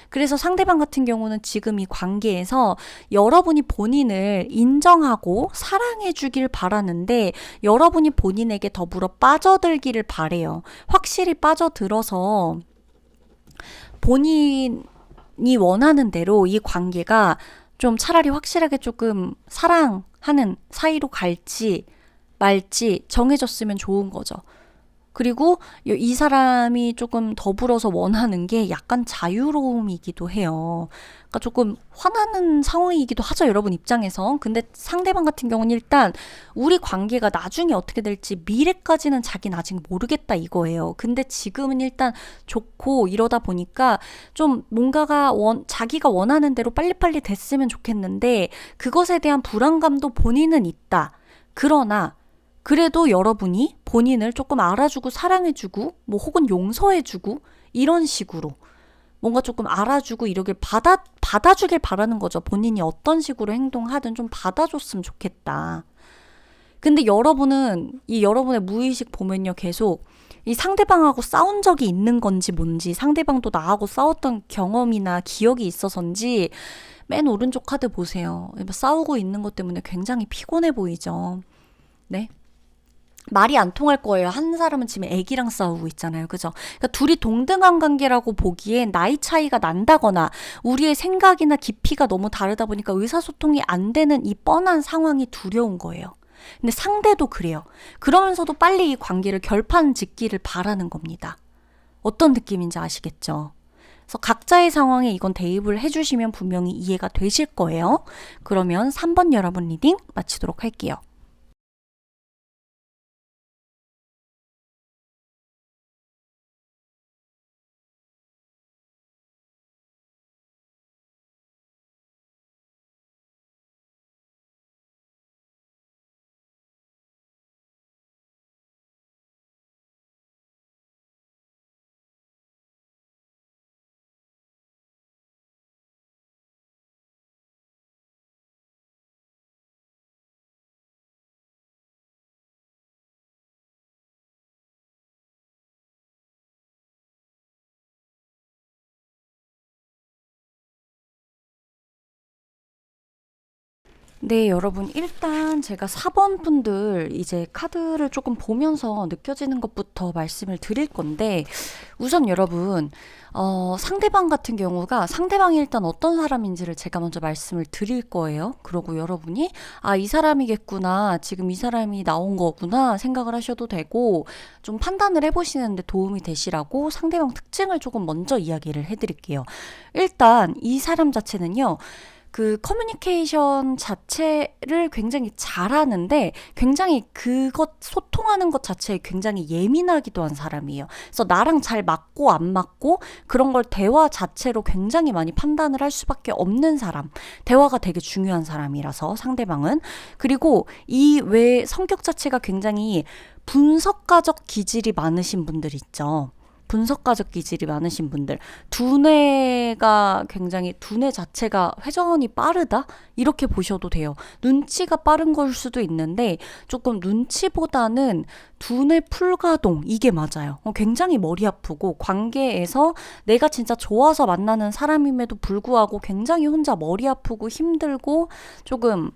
그래서 상대방 같은 경우는 지금 이 관계에서 여러분이 본인을 인정하고 사랑해 주길 바라는데 여러분이 본인에게 더불어 빠져들기를 바래요. 확실히 빠져들어서 본인이 원하는 대로 이 관계가 좀 차라리 확실하게 조금 사랑하는 사이로 갈지 말지 정해졌으면 좋은 거죠. 그리고 이 사람이 조금 더불어서 원하는 게 약간 자유로움이기도 해요. 그러니까 조금 화나는 상황이기도 하죠, 여러분 입장에서. 근데 상대방 같은 경우는 일단 우리 관계가 나중에 어떻게 될지 미래까지는 자기는 아직 모르겠다 이거예요. 근데 지금은 일단 좋고 이러다 보니까 좀 뭔가가 자기가 원하는 대로 빨리빨리 됐으면 좋겠는데 그것에 대한 불안감도 본인은 있다. 그러나 그래도 여러분이 본인을 조금 알아주고 사랑해주고 뭐 혹은 용서해주고 이런 식으로 뭔가 조금 알아주고 이러길 받아주길 바라는 거죠. 본인이 어떤 식으로 행동하든 좀 받아줬으면 좋겠다. 근데 여러분은 이 여러분의 무의식 보면요 계속 이 상대방하고 싸운 적이 있는 건지 뭔지 상대방도 나하고 싸웠던 경험이나 기억이 있어서인지 맨 오른쪽 카드 보세요. 싸우고 있는 것 때문에 굉장히 피곤해 보이죠. 네. 말이 안 통할 거예요. 한 사람은 지금 애기랑 싸우고 있잖아요. 그죠? 그러니까 둘이 동등한 관계라고 보기엔 나이 차이가 난다거나 우리의 생각이나 깊이가 너무 다르다 보니까 의사소통이 안 되는 이 뻔한 상황이 두려운 거예요. 근데 상대도 그래요. 그러면서도 빨리 이 관계를 결판 짓기를 바라는 겁니다. 어떤 느낌인지 아시겠죠? 그래서 각자의 상황에 이건 대입을 해주시면 분명히 이해가 되실 거예요. 그러면 3번 여러분 리딩 마치도록 할게요. 네, 여러분. 일단 제가 4번 분들 이제 카드를 조금 보면서 느껴지는 것부터 말씀을 드릴 건데, 우선 여러분, 상대방 같은 경우가 상대방이 일단 어떤 사람인지를 제가 먼저 말씀을 드릴 거예요. 그러고 여러분이, 아, 이 사람이겠구나. 지금 이 사람이 나온 거구나. 생각을 하셔도 되고, 좀 판단을 해보시는데 도움이 되시라고 상대방 특징을 조금 먼저 이야기를 해드릴게요. 일단, 이 사람 자체는요, 그 커뮤니케이션 자체를 굉장히 잘하는데 굉장히 그것 소통하는 것 자체에 굉장히 예민하기도 한 사람이에요. 그래서 나랑 잘 맞고 안 맞고 그런 걸 대화 자체로 굉장히 많이 판단을 할 수밖에 없는 사람. 대화가 되게 중요한 사람이라서 상대방은. 그리고 이 외 성격 자체가 굉장히 분석가적 기질이 많으신 분들 있죠. 분석가적 기질이 많으신 분들, 두뇌 자체가 회전이 빠르다? 이렇게 보셔도 돼요. 눈치가 빠른 걸 수도 있는데 조금 눈치보다는 두뇌 풀가동, 이게 맞아요. 굉장히 머리 아프고 관계에서 내가 진짜 좋아서 만나는 사람임에도 불구하고 굉장히 혼자 머리 아프고 힘들고 조금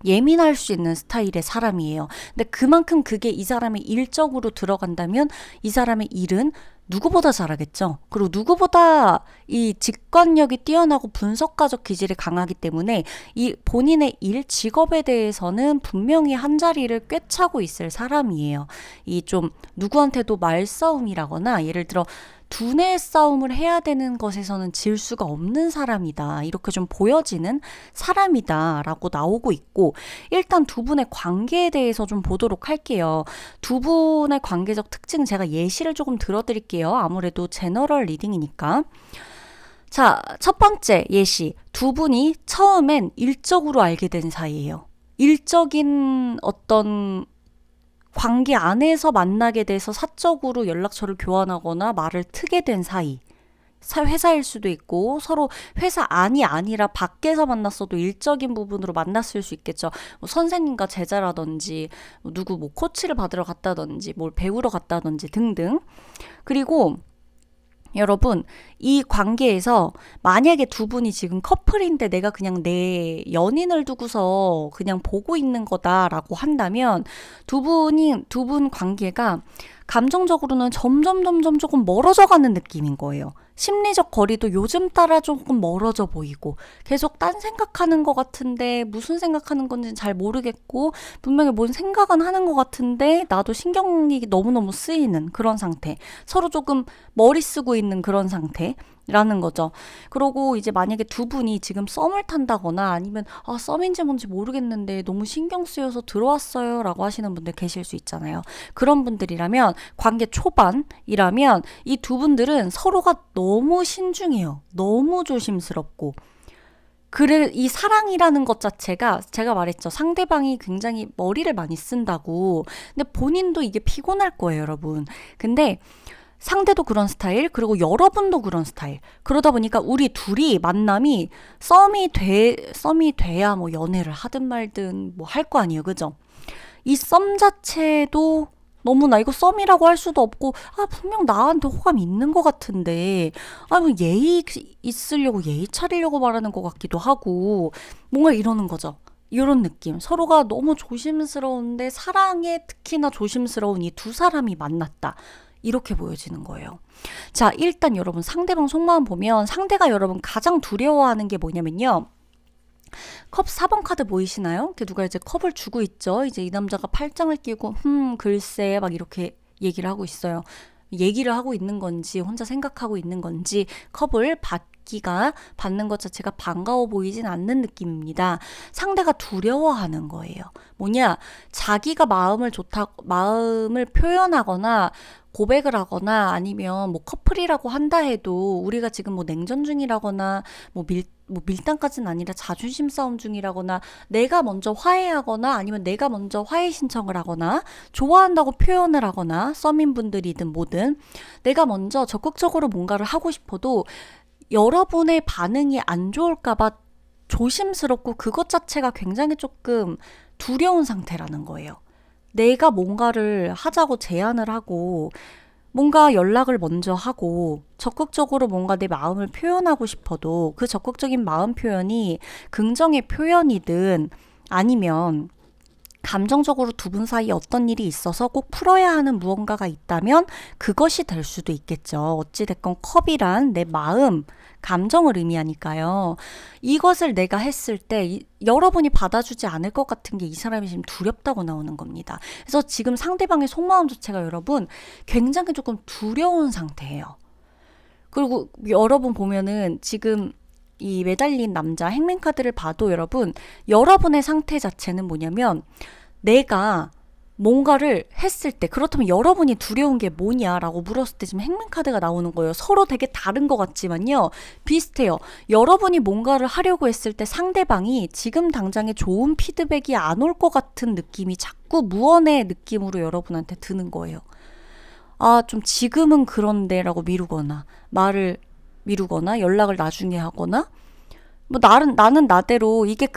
예민할 수 있는 스타일의 사람이에요. 근데 그만큼 그게 이 사람의 일적으로 들어간다면 이 사람의 일은 누구보다 잘하겠죠. 그리고 누구보다 이 직관력이 뛰어나고 분석가적 기질이 강하기 때문에 이 본인의 일, 직업에 대해서는 분명히 한 자리를 꿰차고 있을 사람이에요. 이 좀 누구한테도 말싸움이라거나 예를 들어 두뇌 싸움을 해야 되는 것에서는 질 수가 없는 사람이다. 이렇게 좀 보여지는 사람이다라고 나오고 있고, 일단 두 분의 관계에 대해서 좀 보도록 할게요. 두 분의 관계적 특징 제가 예시를 조금 들어드릴게요. 아무래도 제너럴 리딩이니까. 자, 첫 번째 예시. 두 분이 처음엔 일적으로 알게 된 사이예요. 일적인 어떤 관계 안에서 만나게 돼서 사적으로 연락처를 교환하거나 말을 트게 된 사이. 회사일 수도 있고 서로 회사 안이 아니라 밖에서 만났어도 일적인 부분으로 만났을 수 있겠죠. 뭐 선생님과 제자라든지 누구 뭐 코치를 받으러 갔다든지 뭘 배우러 갔다든지 등등. 그리고 여러분, 이 관계에서 만약에 두 분이 지금 커플인데 내가 그냥 내 연인을 두고서 그냥 보고 있는 거다라고 한다면 두 분 관계가 감정적으로는 점점 조금 멀어져 가는 느낌인 거예요. 심리적 거리도 요즘 따라 조금 멀어져 보이고 계속 딴 생각하는 것 같은데 무슨 생각하는 건지는 잘 모르겠고 분명히 뭔 생각은 하는 것 같은데 나도 신경이 너무너무 쓰이는 그런 상태. 서로 조금 머리 쓰고 있는 그런 상태라는 거죠. 그러고 이제 만약에 두 분이 지금 썸을 탄다거나 아니면 썸인지 뭔지 모르겠는데 너무 신경 쓰여서 들어왔어요 라고 하시는 분들 계실 수 있잖아요. 그런 분들이라면 관계 초반이라면 이 두 분들은 서로가 너무 신중해요. 너무 조심스럽고. 그래, 이 사랑이라는 것 자체가 제가 말했죠. 상대방이 굉장히 머리를 많이 쓴다고. 근데 본인도 이게 피곤할 거예요, 여러분. 근데 상대도 그런 스타일, 그리고 여러분도 그런 스타일. 그러다 보니까 우리 둘이 만남이 썸이 돼야 뭐 연애를 하든 말든 뭐 할 거 아니에요. 그죠? 이 썸 자체도 너무나 이거 썸이라고 할 수도 없고 분명 나한테 호감이 있는 것 같은데 뭐 예의 있으려고 예의 차리려고 말하는 것 같기도 하고 뭔가 이러는 거죠. 이런 느낌. 서로가 너무 조심스러운데 사랑에 특히나 조심스러운 이 두 사람이 만났다. 이렇게 보여지는 거예요. 자, 일단 여러분 상대방 속마음 보면 상대가 여러분 가장 두려워하는 게 뭐냐면요. 컵 4번 카드 보이시나요? 이렇게 누가 이제 컵을 주고 있죠. 이제 이 남자가 팔짱을 끼고 글쎄 막 이렇게 얘기를 하고 있어요. 얘기를 하고 있는 건지 혼자 생각하고 있는 건지 컵을 받는 것 자체가 반가워 보이진 않는 느낌입니다. 상대가 두려워하는 거예요. 뭐냐? 자기가 마음을 표현하거나 고백을 하거나 아니면 뭐 커플이라고 한다 해도 우리가 지금 뭐 냉전 중이라거나 뭐 밀당까지는 아니라 자존심 싸움 중이라거나 내가 먼저 화해하거나 아니면 내가 먼저 화해 신청을 하거나 좋아한다고 표현을 하거나 썸인분들이든 뭐든 내가 먼저 적극적으로 뭔가를 하고 싶어도 여러분의 반응이 안 좋을까봐 조심스럽고 그것 자체가 굉장히 조금 두려운 상태라는 거예요. 내가 뭔가를 하자고 제안을 하고 뭔가 연락을 먼저 하고 적극적으로 뭔가 내 마음을 표현하고 싶어도 그 적극적인 마음 표현이 긍정의 표현이든 아니면 감정적으로 두 분 사이에 어떤 일이 있어서 꼭 풀어야 하는 무언가가 있다면 그것이 될 수도 있겠죠. 어찌됐건 컵이란 내 마음, 감정을 의미하니까요. 이것을 내가 했을 때 여러분이 받아주지 않을 것 같은 게 이 사람이 지금 두렵다고 나오는 겁니다. 그래서 지금 상대방의 속마음 자체가 여러분 굉장히 조금 두려운 상태예요. 그리고 여러분 보면은 지금 이 매달린 남자 행맨카드를 봐도 여러분의 상태 자체는 뭐냐면 내가 뭔가를 했을 때 그렇다면 여러분이 두려운 게 뭐냐라고 물었을 때 지금 행맨카드가 나오는 거예요. 서로 되게 다른 것 같지만요. 비슷해요. 여러분이 뭔가를 하려고 했을 때 상대방이 지금 당장에 좋은 피드백이 안 올 것 같은 느낌이 자꾸 무언의 느낌으로 여러분한테 드는 거예요. 아, 좀 지금은 그런데라고 미루거나 말을 미루거나 연락을 나중에 하거나 뭐 나는 나대로 이게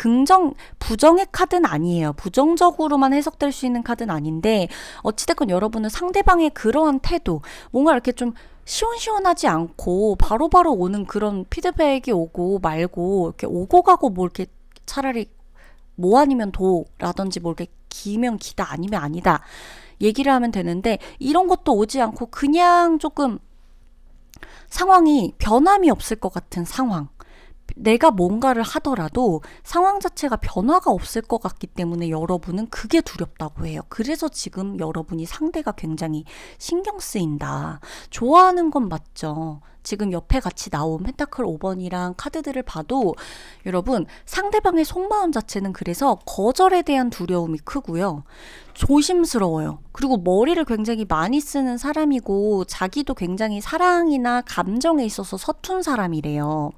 부정의 카드는 아니에요. 부정적으로만 해석될 수 있는 카드는 아닌데 어찌됐건 여러분은 상대방의 그러한 태도 뭔가 이렇게 좀 시원시원하지 않고 바로바로 오는 그런 피드백이 오고 말고 이렇게 오고 가고 뭐 이렇게 차라리 뭐 아니면 도라든지 뭐 이렇게 기면 기다 아니면 아니다 얘기를 하면 되는데 이런 것도 오지 않고 그냥 조금 상황이 변함이 없을 것 같은 상황. 내가 뭔가를 하더라도 상황 자체가 변화가 없을 것 같기 때문에 여러분은 그게 두렵다고 해요. 그래서 지금 여러분이 상대가 굉장히 신경 쓰인다. 좋아하는 건 맞죠. 지금 옆에 같이 나온 펜타클 5번이랑 카드들을 봐도 여러분 상대방의 속마음 자체는 그래서 거절에 대한 두려움이 크고요. 조심스러워요. 그리고 머리를 굉장히 많이 쓰는 사람이고 자기도 굉장히 사랑이나 감정에 있어서 서툰 사람이래요.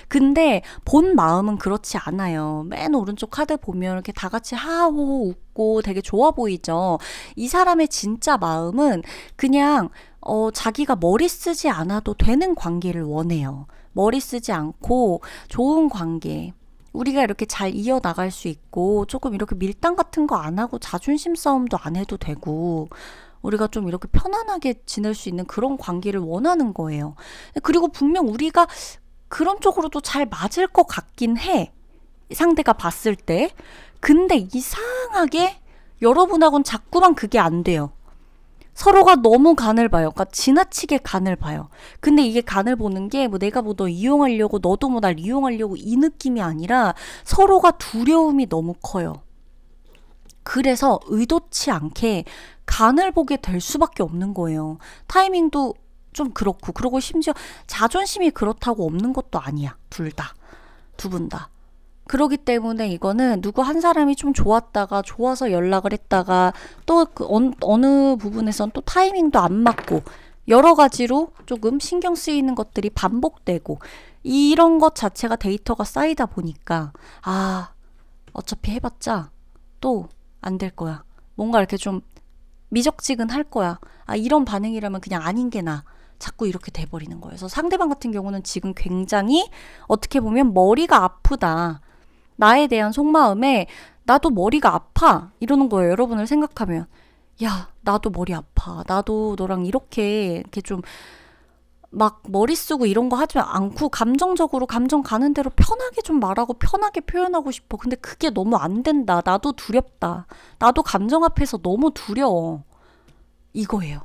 근데 본 마음은 그렇지 않아요. 맨 오른쪽 카드 보면 이렇게 다 같이 하하호호 웃고 되게 좋아 보이죠. 이 사람의 진짜 마음은 그냥 자기가 머리 쓰지 않아도 되는 관계를 원해요. 머리 쓰지 않고 좋은 관계. 우리가 이렇게 잘 이어나갈 수 있고 조금 이렇게 밀당 같은 거 안 하고 자존심 싸움도 안 해도 되고 우리가 좀 이렇게 편안하게 지낼 수 있는 그런 관계를 원하는 거예요. 그리고 분명 우리가 그런 쪽으로도 잘 맞을 것 같긴 해. 상대가 봤을 때. 근데 이상하게 여러분하고는 자꾸만 그게 안 돼요. 서로가 너무 간을 봐요. 그러니까 지나치게 간을 봐요. 근데 이게 간을 보는 게 뭐 내가 뭐 너 이용하려고 너도 뭐 날 이용하려고 이 느낌이 아니라 서로가 두려움이 너무 커요. 그래서 의도치 않게 간을 보게 될 수밖에 없는 거예요. 타이밍도 좀 그렇고 그리고 심지어 자존심이 그렇다고 없는 것도 아니야. 둘 다. 두 분 다. 그러기 때문에 이거는 누구 한 사람이 좀 좋았다가 좋아서 연락을 했다가 또 그 어느 부분에선 또 타이밍도 안 맞고 여러 가지로 조금 신경 쓰이는 것들이 반복되고 이런 것 자체가 데이터가 쌓이다 보니까 아 어차피 해봤자 또 안 될 거야. 뭔가 이렇게 좀 미적지근할 거야. 아 이런 반응이라면 그냥 아닌 게 나아. 자꾸 이렇게 돼버리는 거예요. 그래서 상대방 같은 경우는 지금 굉장히 어떻게 보면 머리가 아프다. 나에 대한 속마음에 나도 머리가 아파 이러는 거예요. 여러분을 생각하면 야 나도 머리 아파. 나도 너랑 이렇게 좀 막 머리 쓰고 이런 거 하지 않고 감정적으로 감정 가는 대로 편하게 좀 말하고 편하게 표현하고 싶어. 근데 그게 너무 안 된다. 나도 두렵다. 나도 감정 앞에서 너무 두려워. 이거예요.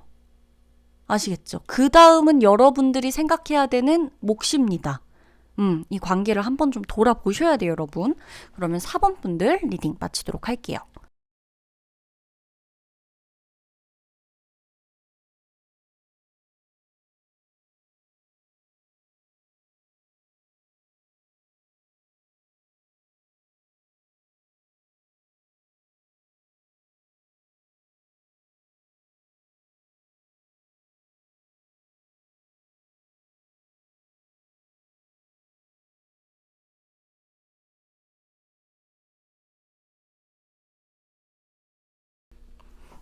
아시겠죠? 그 다음은 여러분들이 생각해야 되는 몫입니다. 이 관계를 한번 좀 돌아보셔야 돼요, 여러분. 그러면 4번 분들 리딩 마치도록 할게요.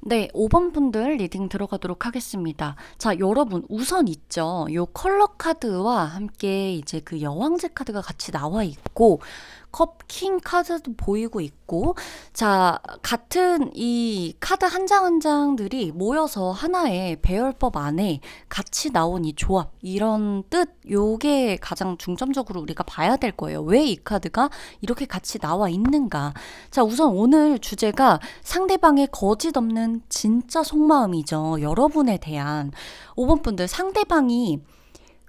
네, 5번 분들 리딩 들어가도록 하겠습니다. 자, 여러분, 우선 있죠. 요 컬러 카드와 함께 이제 그 여왕제 카드가 같이 나와 있고, 컵킹 카드도 보이고 있고, 자, 같은 이 카드 한 장 한 장들이 모여서 하나의 배열법 안에 같이 나온 이 조합, 이런 뜻, 요게 가장 중점적으로 우리가 봐야 될 거예요. 왜 이 카드가 이렇게 같이 나와 있는가. 자, 우선 오늘 주제가 상대방의 거짓 없는 진짜 속마음이죠. 여러분에 대한 5번 분들 상대방이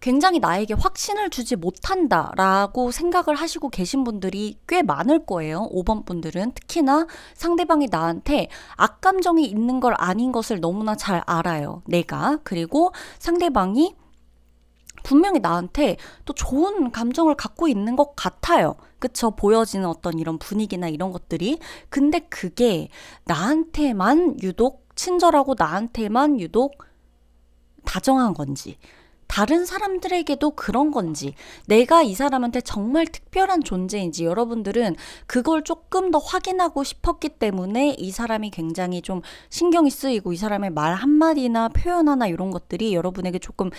굉장히 나에게 확신을 주지 못한다라고 생각을 하시고 계신 분들이 꽤 많을 거예요. 5번 분들은 특히나 상대방이 나한테 악감정이 있는 걸 아닌 것을 너무나 잘 알아요. 내가. 그리고 상대방이 분명히 나한테 또 좋은 감정을 갖고 있는 것 같아요. 그쵸? 보여지는 어떤 이런 분위기나 이런 것들이. 근데 그게 나한테만 유독 친절하고 나한테만 유독 다정한 건지, 다른 사람들에게도 그런 건지, 내가 이 사람한테 정말 특별한 존재인지 여러분들은 그걸 조금 더 확인하고 싶었기 때문에 이 사람이 굉장히 좀 신경이 쓰이고 이 사람의 말 한마디나 표현 하나 이런 것들이 여러분에게 조금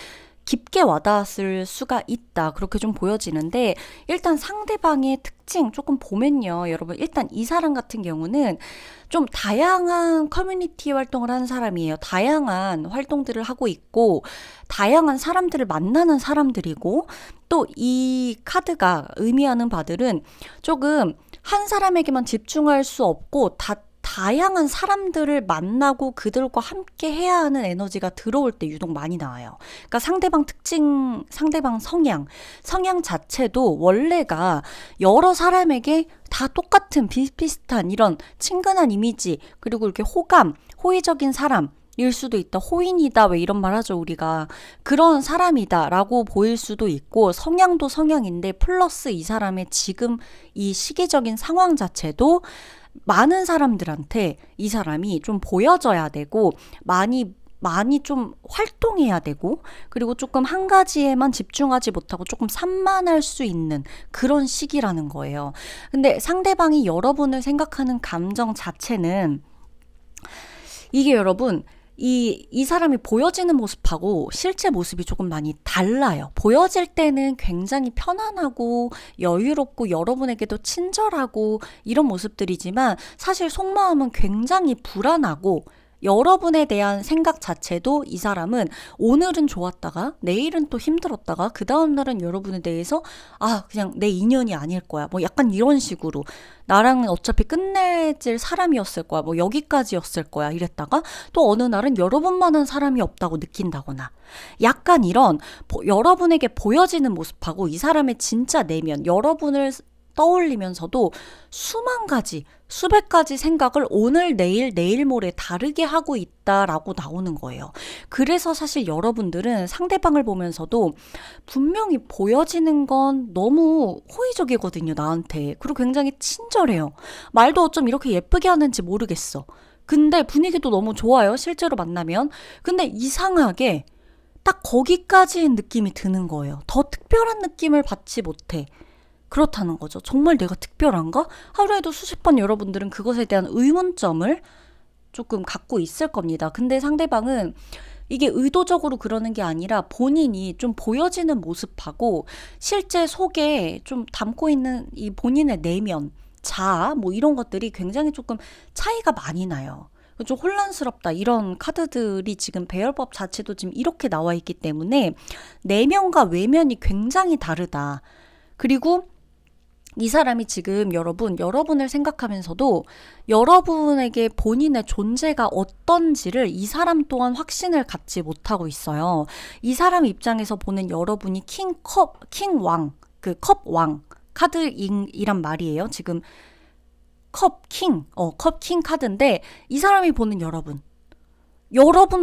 깊게 와닿았을 수가 있다. 그렇게 좀 보여지는데, 일단 상대방의 특징 조금 보면요. 여러분, 일단 이 사람 같은 경우는 좀 다양한 커뮤니티 활동을 하는 사람이에요. 다양한 활동들을 하고 있고, 다양한 사람들을 만나는 사람들이고, 또 이 카드가 의미하는 바들은 조금 한 사람에게만 집중할 수 없고, 다양한 사람들을 만나고 그들과 함께 해야 하는 에너지가 들어올 때 유독 많이 나와요. 그러니까 상대방 특징, 상대방 성향 자체도 원래가 여러 사람에게 다 똑같은 비슷비슷한 이런 친근한 이미지, 그리고 이렇게 호의적인 사람, 일 수도 있다. 호인이다. 왜 이런 말 하죠, 우리가. 그런 사람이다 라고 보일 수도 있고, 성향도 성향인데 플러스 이 사람의 지금 이 시기적인 상황 자체도 많은 사람들한테 이 사람이 좀 보여져야 되고, 많이 좀 활동해야 되고, 그리고 조금 한 가지에만 집중하지 못하고 조금 산만할 수 있는 그런 시기라는 거예요. 근데 상대방이 여러분을 생각하는 감정 자체는, 이게 여러분, 이 사람이 보여지는 모습하고 실제 모습이 조금 많이 달라요. 보여질 때는 굉장히 편안하고 여유롭고 여러분에게도 친절하고 이런 모습들이지만, 사실 속마음은 굉장히 불안하고, 여러분에 대한 생각 자체도 이 사람은 오늘은 좋았다가 내일은 또 힘들었다가 그 다음날은 여러분에 대해서 그냥 내 인연이 아닐 거야, 뭐 약간 이런 식으로, 나랑은 어차피 끝내질 사람이었을 거야, 뭐 여기까지였을 거야 이랬다가 또 어느 날은 여러분만한 사람이 없다고 느낀다거나, 약간 이런 여러분에게 보여지는 모습하고 이 사람의 진짜 내면, 여러분을 떠올리면서도 수백 가지 생각을 오늘, 내일 모레 다르게 하고 있다라고 나오는 거예요. 그래서 사실 여러분들은 상대방을 보면서도 분명히 보여지는 건 너무 호의적이거든요, 나한테. 그리고 굉장히 친절해요. 말도 어쩜 이렇게 예쁘게 하는지 모르겠어. 근데 분위기도 너무 좋아요, 실제로 만나면. 근데 이상하게 딱 거기까지의 느낌이 드는 거예요. 더 특별한 느낌을 받지 못해. 그렇다는 거죠. 정말 내가 특별한가? 하루에도 수십 번 여러분들은 그것에 대한 의문점을 조금 갖고 있을 겁니다. 근데 상대방은 이게 의도적으로 그러는 게 아니라 본인이 좀 보여지는 모습하고 실제 속에 좀 담고 있는 이 본인의 내면, 자아, 뭐 이런 것들이 굉장히 조금 차이가 많이 나요. 좀 혼란스럽다. 이런 카드들이 지금 배열법 자체도 지금 이렇게 나와 있기 때문에 내면과 외면이 굉장히 다르다. 그리고 이 사람이 지금 여러분을 생각하면서도 여러분에게 본인의 존재가 어떤지를 이 사람 또한 확신을 갖지 못하고 있어요. 이 사람 입장에서 보는 여러분이 킹왕, 그 컵왕 카드이란 말이에요. 지금 컵킹 카드인데, 이 사람이 보는 여러분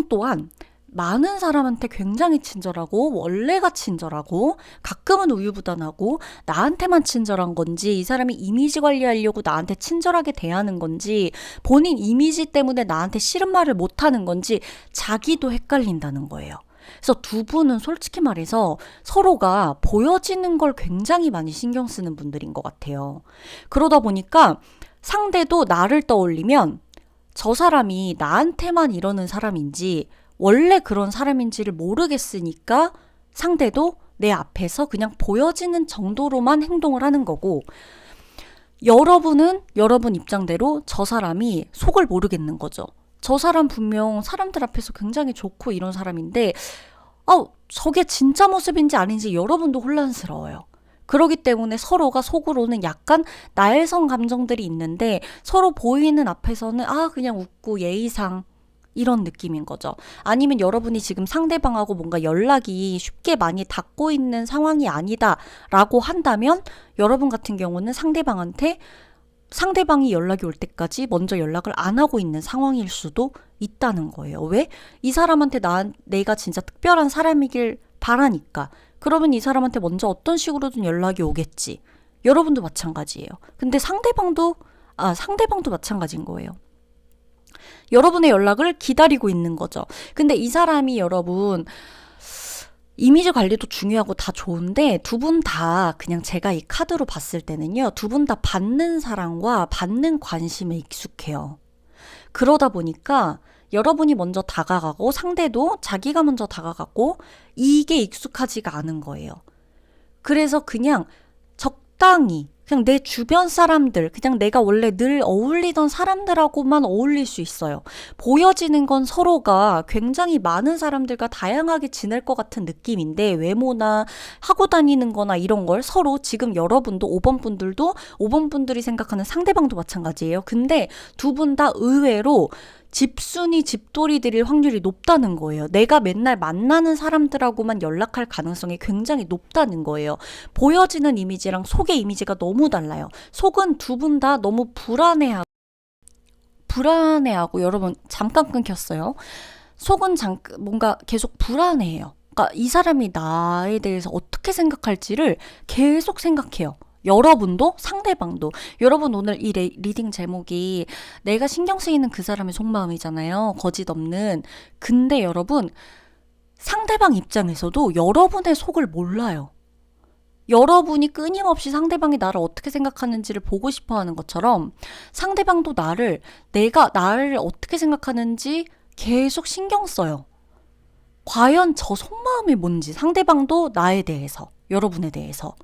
또한 많은 사람한테 굉장히 친절하고, 원래가 친절하고, 가끔은 우유부단하고, 나한테만 친절한 건지, 이 사람이 이미지 관리하려고 나한테 친절하게 대하는 건지, 본인 이미지 때문에 나한테 싫은 말을 못하는 건지 자기도 헷갈린다는 거예요. 그래서 두 분은 솔직히 말해서 서로가 보여지는 걸 굉장히 많이 신경 쓰는 분들인 것 같아요. 그러다 보니까 상대도 나를 떠올리면 저 사람이 나한테만 이러는 사람인지 원래 그런 사람인지를 모르겠으니까 상대도 내 앞에서 그냥 보여지는 정도로만 행동을 하는 거고, 여러분은 여러분 입장대로 저 사람이 속을 모르겠는 거죠. 저 사람 분명 사람들 앞에서 굉장히 좋고 이런 사람인데 저게 진짜 모습인지 아닌지 여러분도 혼란스러워요. 그러기 때문에 서로가 속으로는 약간 나일성 감정들이 있는데 서로 보이는 앞에서는 그냥 웃고 예의상 이런 느낌인 거죠. 아니면 여러분이 지금 상대방하고 뭔가 연락이 쉽게 많이 닿고 있는 상황이 아니다라고 한다면 여러분 같은 경우는 상대방이 연락이 올 때까지 먼저 연락을 안 하고 있는 상황일 수도 있다는 거예요. 왜? 이 사람한테 내가 진짜 특별한 사람이길 바라니까. 그러면 이 사람한테 먼저 어떤 식으로든 연락이 오겠지. 여러분도 마찬가지예요. 근데 상대방도 마찬가지인 거예요. 여러분의 연락을 기다리고 있는 거죠. 근데 이 사람이 여러분 이미지 관리도 중요하고 다 좋은데 두 분 다 그냥 제가 이 카드로 봤을 때는요. 두 분 다 받는 사랑과 받는 관심에 익숙해요. 그러다 보니까 여러분이 먼저 다가가고 상대도 자기가 먼저 다가가고 이게 익숙하지가 않은 거예요. 그래서 그냥 적당히 그냥 내 주변 사람들, 그냥 내가 원래 늘 어울리던 사람들하고만 어울릴 수 있어요. 보여지는 건 서로가 굉장히 많은 사람들과 다양하게 지낼 것 같은 느낌인데 외모나 하고 다니는 거나 이런 걸 서로 지금 여러분도 5번 분들도 5번 분들이 생각하는 상대방도 마찬가지예요. 근데 두 분 다 의외로 집순이 집돌이 들일 확률이 높다는 거예요. 내가 맨날 만나는 사람들하고만 연락할 가능성이 굉장히 높다는 거예요. 보여지는 이미지랑 속의 이미지가 너무 달라요. 속은 두 분 다 너무 불안해하고 여러분 잠깐 끊겼어요. 속은 뭔가 계속 불안해해요. 그러니까 이 사람이 나에 대해서 어떻게 생각할지를 계속 생각해요. 여러분도 상대방도. 여러분 오늘 이 리딩 제목이 내가 신경 쓰이는 그 사람의 속마음이잖아요. 거짓 없는. 근데 여러분 상대방 입장에서도 여러분의 속을 몰라요. 여러분이 끊임없이 상대방이 나를 어떻게 생각하는지를 보고 싶어 하는 것처럼 상대방도 내가 나를 어떻게 생각하는지 계속 신경 써요. 과연 저 속마음이 뭔지, 상대방도 나에 대해서, 여러분에 대해서.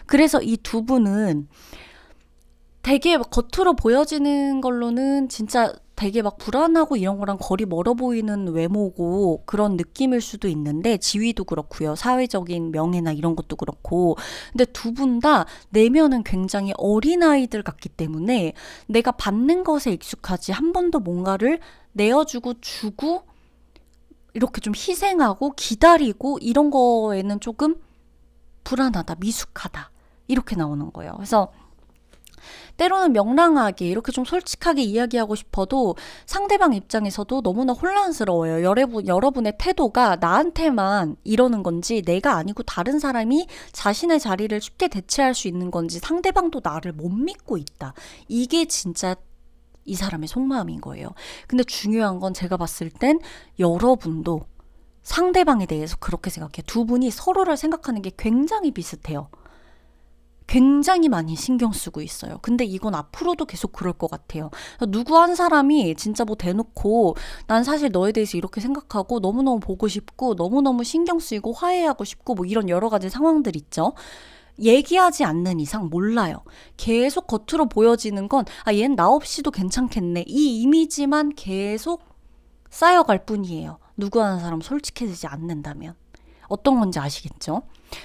그래서 이 두 분은 되게 겉으로 보여지는 걸로는 진짜 되게 막 불안하고 이런 거랑 거리 멀어 보이는 외모고 그런 느낌일 수도 있는데, 지위도 그렇고요. 사회적인 명예나 이런 것도 그렇고. 근데 두 분 다 내면은 굉장히 어린아이들 같기 때문에 내가 받는 것에 익숙하지 한 번도 뭔가를 내어주고 주고 이렇게 좀 희생하고 기다리고 이런 거에는 조금 불안하다, 미숙하다 이렇게 나오는 거예요. 그래서 때로는 명랑하게 이렇게 좀 솔직하게 이야기하고 싶어도 상대방 입장에서도 너무나 혼란스러워요. 여러분의 태도가 나한테만 이러는 건지, 내가 아니고 다른 사람이 자신의 자리를 쉽게 대체할 수 있는 건지, 상대방도 나를 못 믿고 있다. 이게 진짜 이 사람의 속마음인 거예요. 근데 중요한 건 제가 봤을 땐 여러분도 상대방에 대해서 그렇게 생각해요. 두 분이 서로를 생각하는 게 굉장히 비슷해요. 굉장히 많이 신경 쓰고 있어요. 근데 이건 앞으로도 계속 그럴 것 같아요. 누구 한 사람이 진짜 뭐 대놓고 난 사실 너에 대해서 이렇게 생각하고 너무너무 보고 싶고 너무너무 신경 쓰이고 화해하고 싶고 뭐 이런 여러 가지 상황들 있죠. 얘기하지 않는 이상 몰라요. 계속 겉으로 보여지는 건 얘는 나 없이도 괜찮겠네. 이 이미지만 계속 쌓여갈 뿐이에요. 누구 하는 사람 솔직해지지 않는다면. 어떤 건지 아시겠죠?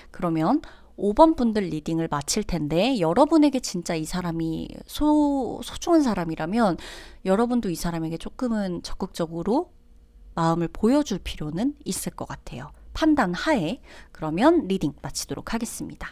그러면 5번 분들 리딩을 마칠 텐데, 여러분에게 진짜 이 사람이 소중한 사람이라면 여러분도 이 사람에게 조금은 적극적으로 마음을 보여줄 필요는 있을 것 같아요. 판단 하에. 그러면 리딩 마치도록 하겠습니다.